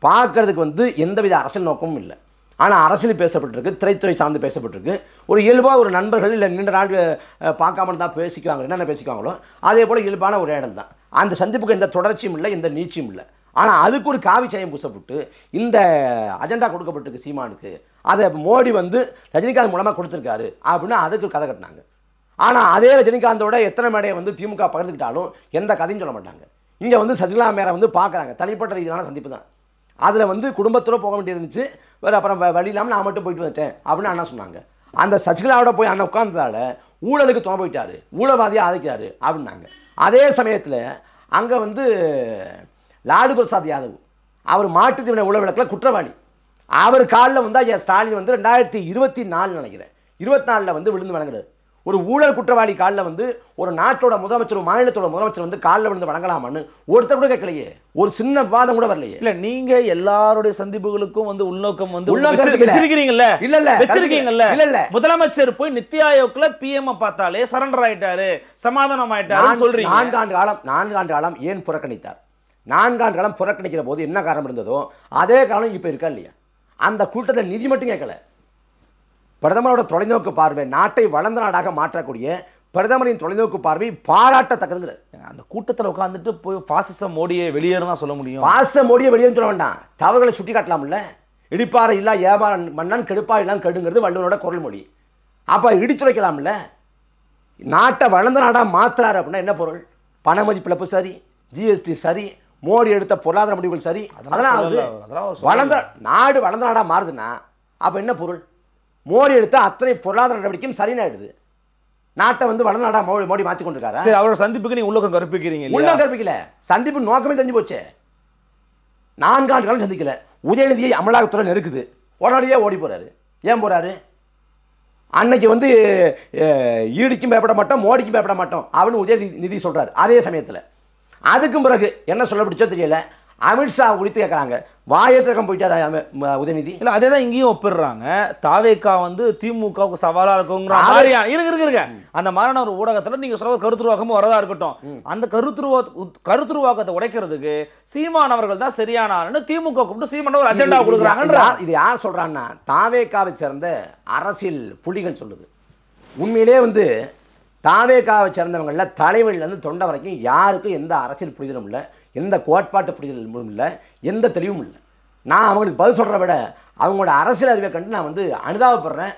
பார்க்கறதுக்கு வந்து எந்தவித அரசியல் நோக்கமும் இல்லை. ஆனால் அரசியல் பேசப்பட்டிருக்கு, திரைத்துறை சார்ந்து பேசப்பட்டிருக்கு. ஒரு இயல்பாக ஒரு நண்பர்கள் இல்லை நீண்ட நாள் பார்க்காம தான் பேசிக்குவாங்க, என்னென்ன பேசிக்குவாங்களோ அதே போல் இயல்பான ஒரு இடம் தான். அந்த சந்திப்புக்கு எந்த தொடர்ச்சியும் இல்லை, எந்த நீட்சியும் இல்லை. ஆனால் அதுக்கு ஒரு காவி சாயம் பூசப்பட்டு இந்த அஜெண்டா கொடுக்கப்பட்டிருக்கு சீமானுக்கு, அதை மோடி வந்து ரஜினிகாந்த் மூலமாக கொடுத்துருக்காரு அப்படின்னு அதுக்கு ஒரு கதை கட்டினாங்க. ஆனால் அதே ரஜினிகாந்தோட எத்தனை மேடையை வந்து திமுக பகிர்ந்துக்கிட்டாலும் எந்த கதையும் சொல்ல மாட்டாங்க. இங்கே வந்து சசிகலா மேரை வந்து பார்க்குறாங்க, தனிப்பட்ட ரீதியான சந்திப்பு தான். அதில் வந்து குடும்பத்தோடு போக வேண்டியிருந்துச்சு, வேறு அப்புறம் வழி இல்லாமல் நான் மட்டும் போயிட்டு வந்துட்டேன் அப்படின்னு அண்ணா சொன்னாங்க. அந்த சசிகலாவோட போய் அண்ணன் உட்கார்ந்ததால ஊழலுக்கு துணை போயிட்டாரு, ஊழல்வாதியாக ஆதரிக்கிறாரு அப்படின்னாங்க. அதே சமயத்தில் அங்கே வந்து லாலு பிரசாத் யாதவ் அவர் மாற்றுத்திறனை ஊழல் வழக்கில் குற்றவாளி. அவர் காலில் வந்து ஐயா ஸ்டாலின் வந்து 2024 நினைக்கிறேன் 24 வந்து விழுந்து வணங்குறாரு. ஒரு ஊழல் குற்றவாளி காலில் வந்து ஒரு நாட்டோட முதலமைச்சர், மாநிலத்தோட முதலமைச்சர் வந்து காலில் விழுந்து வணங்கலாமான்னு ஒருத்தர் கூட கேட்கலையே, ஒரு சின்ன விவாதம் கூட வரலையே. இல்ல நீங்க எல்லாருடைய சந்திப்புகளுக்கும் வந்து உள்நோக்கம் வந்து வச்சிருக்கீங்கல்ல? இல்ல வச்சிருக்கீங்கல்ல? இல்ல முதலமைச்சர் போய் நித்தி ஆயோக்ல பிஎம் பார்த்தாலே சரண்டர் ஆயிட்டாரு, சமாதானம் ஆயிட்டாரு சொல்றீங்க. 4 ஆண்டு காலம் ஏன் புறக்கணித்தார்? 4 ஆண்டு காலம் புறக்கணிக்கிற போது என்ன காரணம் இருந்ததோ அதே காரணம் இப்போ இருக்கா இல்லையா? அந்த கூட்டத்தில் நிதி மட்டும் கேட்கல, பிரதமரோட தொலைநோக்கு பார்வை, நாட்டை வளர்ந்த நாடாக மாற்றக்கூடிய பிரதமரின் தொலைநோக்கு பார்வை பாராட்டத்தக்கதுங்கிற. அந்த கூட்டத்தில் உட்காந்துட்டு போய் பாசிச மோடியை வெளியேறும் தான் சொல்ல முடியும். பாசிச மோடியை வெளியேறும் சொல்ல வேண்டாம், தவறுகளை சுட்டி காட்டலாம்ல. இடிப்பாறை இல்லா ஏமாற மன்னன் கெடுப்பா இல்லான்னு கெடுங்கிறது வள்ளுவனோட குரல் மொழி. அப்போ இடித்துரைக்கலாம்ல. நாட்டை வளர்ந்த நாடாக மாற்றுறாரு அப்படின்னா என்ன பொருள்? பண மதிப்பிழப்பு சரி, ஜிஎஸ்டி சரி, மோடி எடுத்த பொருளாதார முடிவுகள் சரி, அதெல்லாம் வளர்ந்த நாடு வளர்ந்த நாடாக மாறுதுன்னா அப்போ என்ன பொருள்? மோடி எடுத்த அத்தனை பொருளாதார நடவடிக்கையும் சரினாயிடுது. நாட்டை வந்து வளர்ந்த நாடா மோடி மாற்றி கொண்டிருக்காரு. சரி, அவரோட சந்திப்புக்கு நீங்க உள்ளகம் கற்பிக்கிறீங்க. உள்ளகம் கற்பிக்கல, சந்திப்பு நோக்கமே தெரிஞ்சு போச்சு. 4 ஆண்டு காலம் சந்திக்கல. உதயநிதியை அமலாக்கத்துறை நெருக்குது, உடனடியே ஓடி போறாரு. ஏன் போறாரு? அன்னைக்கு வந்து ஈடிக்கும் பயப்பட மாட்டோம், மோடிக்கும் பயப்பட மாட்டோம் அப்படின்னு உதயநிதி சொல்றாரு. அதே சமயத்தில் அதுக்கும் பிறகு என்ன சொல்ல பிடிச்சோ தெரியல, அமித்ஷா குறித்து கேட்குறாங்க, வாயத்திற்கம் போயிட்டாரு உதயநிதி. இல்லை, அதே தான் இங்கேயும் ஒப்பிடுறாங்க. தாவேக்கா வந்து திமுகவுக்கு சவாலாக இருக்குங்கிற மாதிரியா இருக்கு. அந்த மாதிரியான ஒரு ஊடகத்தில் நீங்கள் சொல்ல கருத்துருவாக்கமும் வரதா இருக்கட்டும், அந்த கருத்துருவாக்கத்தை உடைக்கிறதுக்கு சீமான் அவர்கள் தான் சரியான ஆளுன்னு திமுக கூப்பிட்டு சீமான ஒரு அஜெண்டா கொடுக்குறாங்க. இது யார் சொல்றான்னா தாவேக்காவை சேர்ந்த அரசியல் புலிகள் சொல்லுது. உண்மையிலே வந்து தாவேக்காவை சேர்ந்தவங்களில் தலைவரிலிருந்து தொண்டை வரைக்கும் யாருக்கும் எந்த அரசியல் புரிதலும் இல்லை, எந்த கோட்பாட்டு புரிதலும் இல்லை, எந்த தெளிவும் இல்லை. நான் அவங்களுக்கு பதில் சொல்கிறத விட அவங்களோட அரசியல் அறிவை கண்டு நான் வந்து அனுதாபப்படுறேன்,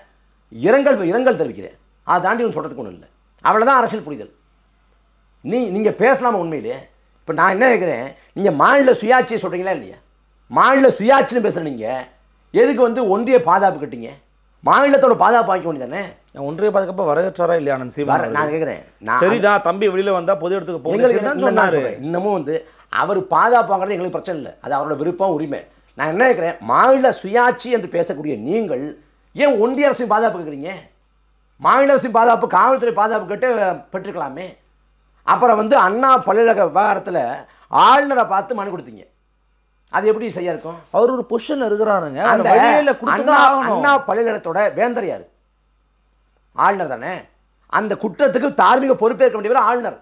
இரங்கல் தெரிவிக்கிறேன். அதை தாண்டி ஒன்று சொல்கிறதுக்கு ஒன்றும் இல்லை. அவ்வளோதான் அரசியல் புரிதல். நீங்கள் பேசலாமா உண்மையிலே? இப்போ நான் என்ன கேட்குறேன், நீங்கள் மாநில சுயாட்சியை சொல்கிறீங்களா இல்லையா? மாநில சுயாட்சின்னு பேசுகிற நீங்கள் எதுக்கு வந்து ஒன்றிய பாதுகாப்பு கட்டிங்க? மாநிலத்தோட பாதுகாப்பு வாங்கிக்க வேண்டியதானே. ஒன்றிய பாதுகாப்பை வரவேற்றாரா இல்லையா சீமான்? நான் கேட்குறேன், சரிதான் தம்பி வெளியில் வந்தால் பொது இடத்துக்கு போக இன்னமும் வந்து அவர் பாதுகாப்பு வாங்குறது எங்களுக்கு பிரச்சனை இல்லை, அது அவரோட விருப்பம், உரிமை. நான் என்ன கேட்குறேன், மாநில சுயாட்சி என்று பேசக்கூடிய நீங்கள் ஏன் ஒன்றிய அரசின் பாதுகாப்பு கேட்குறீங்க? மாநில அரசின் பாதுகாப்பு காவல்துறை பாதுகாப்பு கேட்டு பெற்றுக்கலாமே. அப்புறம் வந்து அண்ணா பல்கலைக்கழக விவகாரத்தில் ஆளுநரை பார்த்து மனு கொடுத்தீங்க, அது எப்படி செய்ய இருக்கும்? அவர் ஒரு பொசிஷன் இருக்கிறாருங்க. அண்ணா பல்கலைக்கழகத்தோட வேந்தர் யாரு? ஆளுநர் தானே. அந்த குற்றத்துக்கு தார்மீக பொறுப்பேற்க வேண்டியவர் ஆளுநர்.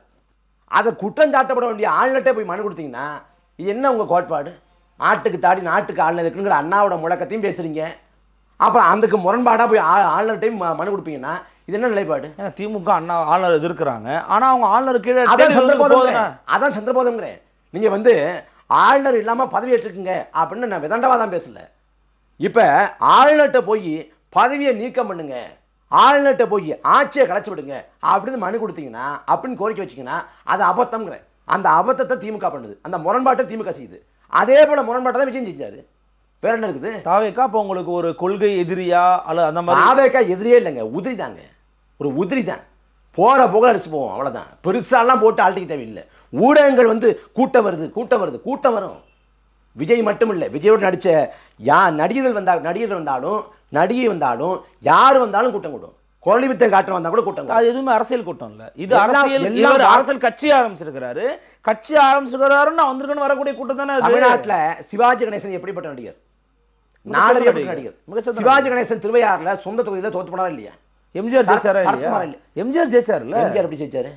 அதை குற்றம் சாட்டப்பட வேண்டிய ஆளுநர்கிட்ட போய் மனு கொடுத்தீங்கன்னா இது என்ன உங்கள் கோட்பாடு? நாட்டுக்கு தாடி நாட்டுக்கு ஆளுநர் இருக்குங்கிற அண்ணாவோட முழக்கத்தையும் பேசுறீங்க, அப்புறம் அதுக்கு முரண்பாடாக போய் ஆளுநர்கிட்டையும் மனு கொடுப்பீங்கன்னா இது என்ன நிலைப்பாடு? திமுக அண்ணா ஆளுநர் எதிர்க்கிறாங்க, ஆனால் அவங்க ஆளுநர் கீழே அதான் சந்திரபோதம்ங்கிறேன். நீங்கள் வந்து ஆளுநர் இல்லாமல் பதவி ஏற்றுக்குங்க அப்படின்னு நான் விதண்டவாதான் பேசல. இப்போ ஆளுநர்கிட்ட போய் பதவியை நீக்கம் பண்ணுங்க, ஆளுநர்கிட்ட போய் ஆட்சியை கலைச்சி விடுங்க அப்படின்னு மனு கொடுத்தீங்கன்னா, அப்படின்னு கோரிக்கை வச்சிங்கன்னா அது அபத்தம்ங்கிறேன். அந்த அபத்தத்தை திமுக பண்ணுது, அந்த முரண்பாட்டை திமுக செய்யுது. அதே போல முரண்பாட்டை தான் விஜயம் செஞ்சாரு. வேற என்ன இருக்குது? தாவேக்கா இப்போ உங்களுக்கு ஒரு கொள்கை எதிரியா அல்ல அந்த மாதிரி? தாவேக்கா எதிரியே இல்லைங்க, உதிரி தாங்க, ஒரு உதிரி தான். போகிற புகழ் அடிச்சு போவோம், அவ்வளோதான். பெருசாலாம் போட்டு ஆள்டிக்க தேவையில்லை. ஊடகங்கள் வந்து கூட்டம் வரும். விஜய் மட்டும் இல்லை, விஜயோடு நடித்த நடிகர்கள் வந்தாலும் நடிகை வந்தாலும் யார் வந்தாலும் கூட்டம் கூடும். கொலை வித்தம் காட்ட வந்தா கூட கூட்டம். அது எதுவுமே அரசியல் கூட்டம் இல்லை, இது அரசியல் கட்சி ஆரம்பிச்சிருக்கிறாரு. கட்சி ஆரம்பிச்சிருக்கிறாருன்னு வந்திருக்கணும் வரக்கூடிய கூட்டம் தானே. தமிழ்நாட்டில் சிவாஜி கணேசன் எப்படிப்பட்ட நடிகர்? நடிகர் சிவாஜி கணேசன் திருவையாறுல சொந்த தொகுதியில் தோத்து போனாரா இல்லையா? எம்ஜிஆர் ஜெயிச்சாரா? எம்ஜிஆர் ஜெயிச்சாரு. எம்ஜிஆர் எப்படி ஜெயிச்சாரு?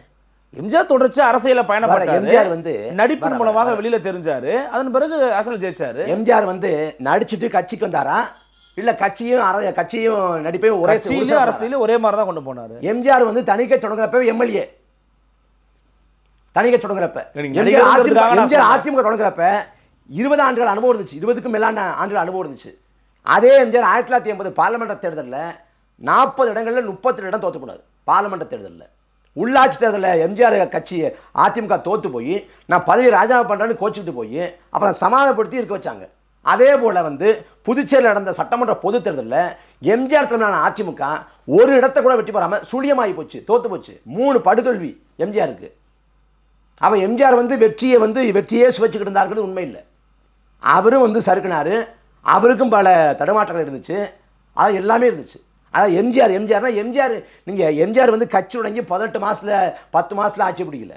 எம்ஜிஆர் தொடர்ச்சி அரசியல பயணப்பட்டாரு. எம்ஜிஆர் வந்து நடிப்பின் மூலமாக வெளியில தெரிஞ்சாரு, அதன் பிறகு அரசியல் ஜெயிச்சாரு. எம்ஜிஆர் வந்து நடிச்சிட்டு கட்சிக்கு வந்தாரா இல்ல கட்சியும் நடிப்பையும் ஒரே அரசியலும் ஒரே மாதிரி தான் கொண்டு போனாரு. எம்ஜிஆர் வந்து தணிக்கை தொடங்குறப்ப எம்எல்ஏ தொடங்குறப்ப அதிமுக தொடங்குறப்ப 20 ஆண்டுகள் அனுபவம் இருந்துச்சு, 20க்கும் மேலான ஆண்டுகள் அனுபவம் இருந்துச்சு. அதே எம்ஜிஆர் 1980 பார்லமெண்ட் தேர்தலில் 40 இடங்களில் 32 இடம் தோத்து போனார். பார்லமெண்ட் தேர்தலில் உள்ளாட்சி தேர்தலில் எம்ஜிஆர் கட்சி அதிமுக தோத்து போய் நான் பதவி ராஜினாமா பண்ணுறேன்னு கோச்சிக்கிட்டு போய் அப்புறம் சமாதானப்படுத்தி இருக்க வச்சாங்க. அதே போல் வந்து புதுச்சேரியில் நடந்த சட்டமன்ற பொது தேர்தலில் எம்ஜிஆர் தலைமையிலான அதிமுக ஒரு இடத்தை கூட வெற்றி பெறாமல் சுழியமாகி போச்சு, தோத்து போச்சு. 3 படுதோல்வி எம்ஜிஆருக்கு. அவன் எம்ஜிஆர் வந்து வெற்றியே சுவைச்சுக்கிட்டு இருந்தாருன்னு உண்மை இல்லை. அவரும் வந்து சறுக்கினார், அவருக்கும் பல தடுமாற்றங்கள் இருந்துச்சு, அது எல்லாமே இருந்துச்சு. அதாவது எம்ஜிஆர் வந்து கட்சி தொடங்கி 18 மாதத்தில் 10 மாதத்தில் ஆட்சி பிடிக்கல.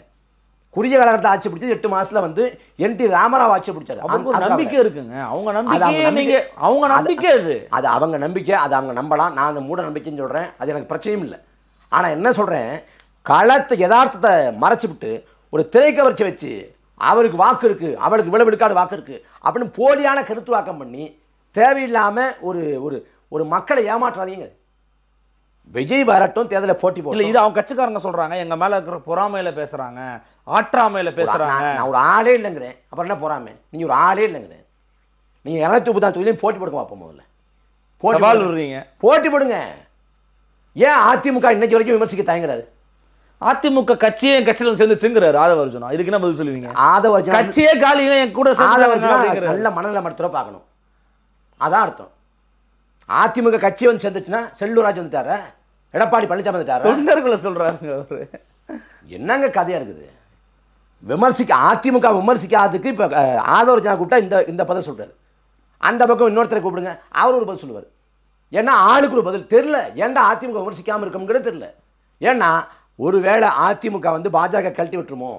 குறுகிய காலகட்டத்தில் ஆட்சி பிடிச்சது 8 மாதத்தில் வந்து NT ராமராவ் ஆட்சி பிடிச்சாரு. நம்பிக்கை இருக்குங்க, அவங்க நம்பிக்கை அது அவங்க நம்பிக்கை, அது அவங்க நம்பலாம். நான் அந்த மூட நம்பிக்கைன்னு சொல்கிறேன், அது எனக்கு பிரச்சனையும் இல்லை. ஆனால் என்ன சொல்கிறேன், களத்தை யதார்த்தத்தை மறைச்சி விட்டு ஒரு திரைக்கவர்ச்சி வச்சு அவருக்கு வாக்கு இருக்கு, அவளுக்கு இவ்வளவு விழுக்காடு வாக்கு இருக்கு அப்படின்னு போலியான கருத்துவாக்கம் பண்ணி தேவையில்லாம ஒரு ஒரு ஒரு மக்களை ஏமாற்றாதீங்க. விஜய் வரட்டும், தேர்தலில் போட்டி இல்ல போடல. இது அவங்க கட்சிக்காரங்க சொல்றாங்க, எங்க மேல இருக்கிற பொறாமையில பேசுறாங்க, ஆற்றாமையில பேசுறாங்க. நான் ஒரு ஆளே இல்லைங்கிறேன், அப்புறம் என்ன பொறாமை? நீங்க ஒரு ஆளே இல்லைங்கிறேன். நீங்க 230 தொகுதியிலையும் போட்டி போடுங்க பார்ப்போம். முதல்ல சவால் விடுறீங்க, போட்டி போடுங்க. ஏன் அதிமுக இன்னைக்கு வரைக்கும் விமர்சிக்க தயங்குறாரு? அதிமுக கட்சியே கட்சியில சேர்ந்துச்சுங்கிறாரு ஆதவர்ஜுனா. இதுக்கு என்ன பதில் சொல்லுவீங்க? ஆதவர்ஜுனா கட்சியே காலியில என் கூட சேர்ந்து நல்ல மனநல மருத்துவரை பார்க்கணும். அதான் அர்த்தம். அதிமுக கட்சி வந்து சேர்ந்துச்சுன்னா செல்லூராஜ் வந்துட்டாரு, எடப்பாடி பழனிசாமி வந்துட்டாரு, தொண்டர்களை சொல்றாங்க. அவரு என்னங்க கதையா இருக்குது? அதிமுக விமர்சிக்காததுக்கு இப்ப ஆதவர்ஜுனா கூப்பிட்டா இந்த பதில் சொல்றாரு. அந்த பக்கம் இன்னொருத்தரை கூப்பிடுங்க, அவர் ஒரு பதில் சொல்லுவார். ஏன்னா ஆளுக்கு ஒரு பதில் தெரியல. ஏன்டா அதிமுக விமர்சிக்காம இருக்கணுங்கிறது தெரியல. ஏன்னா ஒருவேளை அதிமுக வந்து பாஜக கழட்டி விட்டுருமோ,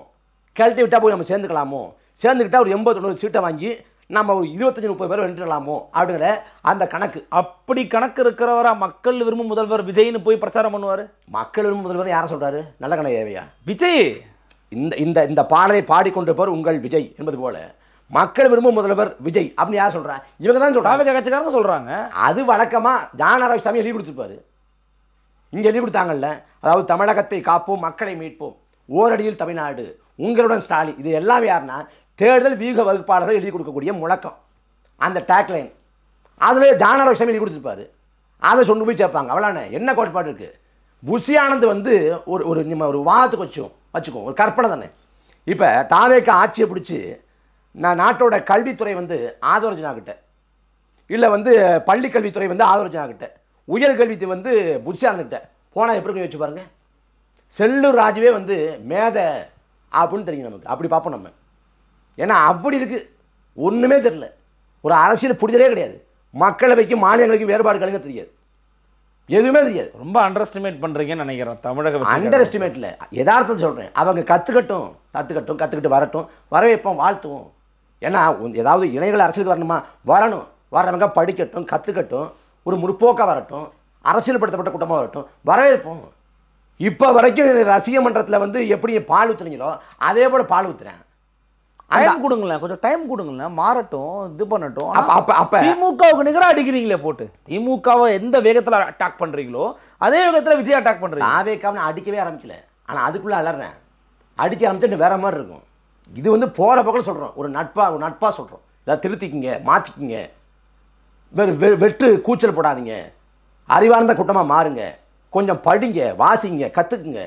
கழட்டி விட்டா போய் நம்ம சேர்ந்துக்கலாமோ, சேர்ந்துக்கிட்டா ஒரு 80-90 சீட்டை வாங்கி நம்ம ஒரு 25-30 பேர் வென்றுடலாமோ அப்படிங்கிற அந்த கணக்கு. அப்படி கணக்கு இருக்கிறவரா மக்கள் விரும்பும் முதல்வர் விஜய்னு போய் பிரச்சாரம் பண்ணுவாரு? மக்கள் விரும்பும் முதல்வர் யாரை சொல்றாரு? நல்ல கணக்கு விஜய். இந்த இந்த இந்த பாடலை பாடிக்கொண்டிருப்பவர் உங்கள் விஜய் என்பது போல மக்கள் விரும்பும் முதல்வர் விஜய் அப்படின்னு யார் சொல்றா? இவங்க தான் சொல்றாங்க, கட்சிக்காரங்க சொல்றாங்க. அது வழக்கமா ஜானாராய்ச்சாமி எழுதி கொடுத்துருப்பாரு. இங்க எழுதி கொடுத்தாங்கல்ல, அதாவது தமிழகத்தை காப்போம், மக்களை மீட்போம், ஓரடியில் தமிழ்நாடு, உங்களுடன் ஸ்டாலின். இது எல்லாம் யாருன்னா தேர்தல் வீக வகுப்பாளர்கள் எழுதி கொடுக்கக்கூடிய முழக்கம், அந்த டேக்லைன். அதில் ஜானாராய்ச்சாமி எழுதி கொடுத்துருப்பாரு. அதை சொன்னு போய் சேர்ப்பாங்க. அவ்வளோண்ணே. என்ன கோட்பாடு இருக்கு? புஷி ஆனந்த் வந்து ஒரு நம்ம ஒரு வாதத்துக்கு வச்சுக்கோம், ஒரு கற்பனை தானே. இப்போ தாவேக்கு ஆட்சியை பிடிச்சி நாட்டோட கல்வித்துறை வந்து ஆதவர்ஜுனா கிட்ட, இல்லை வந்து பள்ளி கல்வித்துறை வந்து ஆதவர்ஜுனா கிட்ட, உயர்கல்வித்துறை வந்து புஷி ஆனந்த் கிட்ட போனால் எப்படி வச்சு பாருங்க. செல்லூர் ராஜுவே வந்து மேத அப்படின்னு தெரியும் நமக்கு, அப்படி பார்ப்போம் நம்ம. ஏன்னா அப்படி இருக்கு, ஒன்றுமே தெரியல, ஒரு அரசியல் புரிதலே கிடையாது, மக்களவைக்கும் மாநிலங்களுக்கும் வேறுபாடு கலங்க தெரியாது, எதுவுமே தெரியாது. ரொம்ப அண்டர் பண்றீங்கன்னு நினைக்கிறேன். தமிழக அண்டர் எஸ்டிமேட்ல யதார்த்தம் சொல்றேன். அவங்க கற்றுக்கிட்டு வரட்டும், வரவேற்போம், வாழ்த்துவோம். ஏன்னா ஏதாவது இணைகள் அரசியலுக்கு வரணுமா? வரவங்க படிக்கட்டும், கற்றுக்கட்டும், ஒரு முற்போக்காக வரட்டும், அரசியல்படுத்தப்பட்ட கூட்டமாக வரட்டும், வரவேற்போம். இப்போ வரைக்கும் ரசிக மன்றத்தில் வந்து எப்படி பால் ஊற்றுனீங்களோ அதே போல் பால் ஊற்றுறேன். டைம் கொடுங்களேன், கொஞ்சம் டைம் கொடுங்களேன், மாறட்டும், இது பண்ணட்டும். அப்போ திமுகவுக்கு நிகராக அடிக்கிறீங்களே போட்டு. திமுகவை எந்த வேகத்தில் அட்டாக் பண்ணுறீங்களோ அதே வேகத்தில் விஜய் அட்டாக் பண்ணுறீங்க. தாவேக்காவை அடிக்கவே ஆரம்பிக்கல, ஆனால் அதுக்குள்ளே அலறேன். அடிக்க ஆரம்பிச்சு வேற மாதிரி இருக்கும். இது வந்து போகிற பக்கம் சொல்கிறோம், ஒரு நட்பாக சொல்கிறோம். இதை திருத்திக்கிங்க, மாற்றிக்கிங்க, வெற்று கூச்சல் போடாதீங்க, அறிவார்ந்த கூட்டமாக மாறுங்க, கொஞ்சம் படிங்க, வாசிங்க, கற்றுக்குங்க,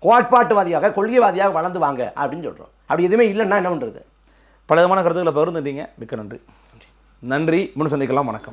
கோட்பாட்டுவாதியாக கொள்கைவாதியாக வளர்ந்து வாங்க அப்படின்னு சொல்கிறோம். அப்படி எதுவுமே இல்லைன்னா என்ன பண்ணுறது? பல விதமான கருத்துக்களை பகிர்ந்துட்டீங்க. மிக்க நன்றி. முன் சந்திக்கலாம். வணக்கம்.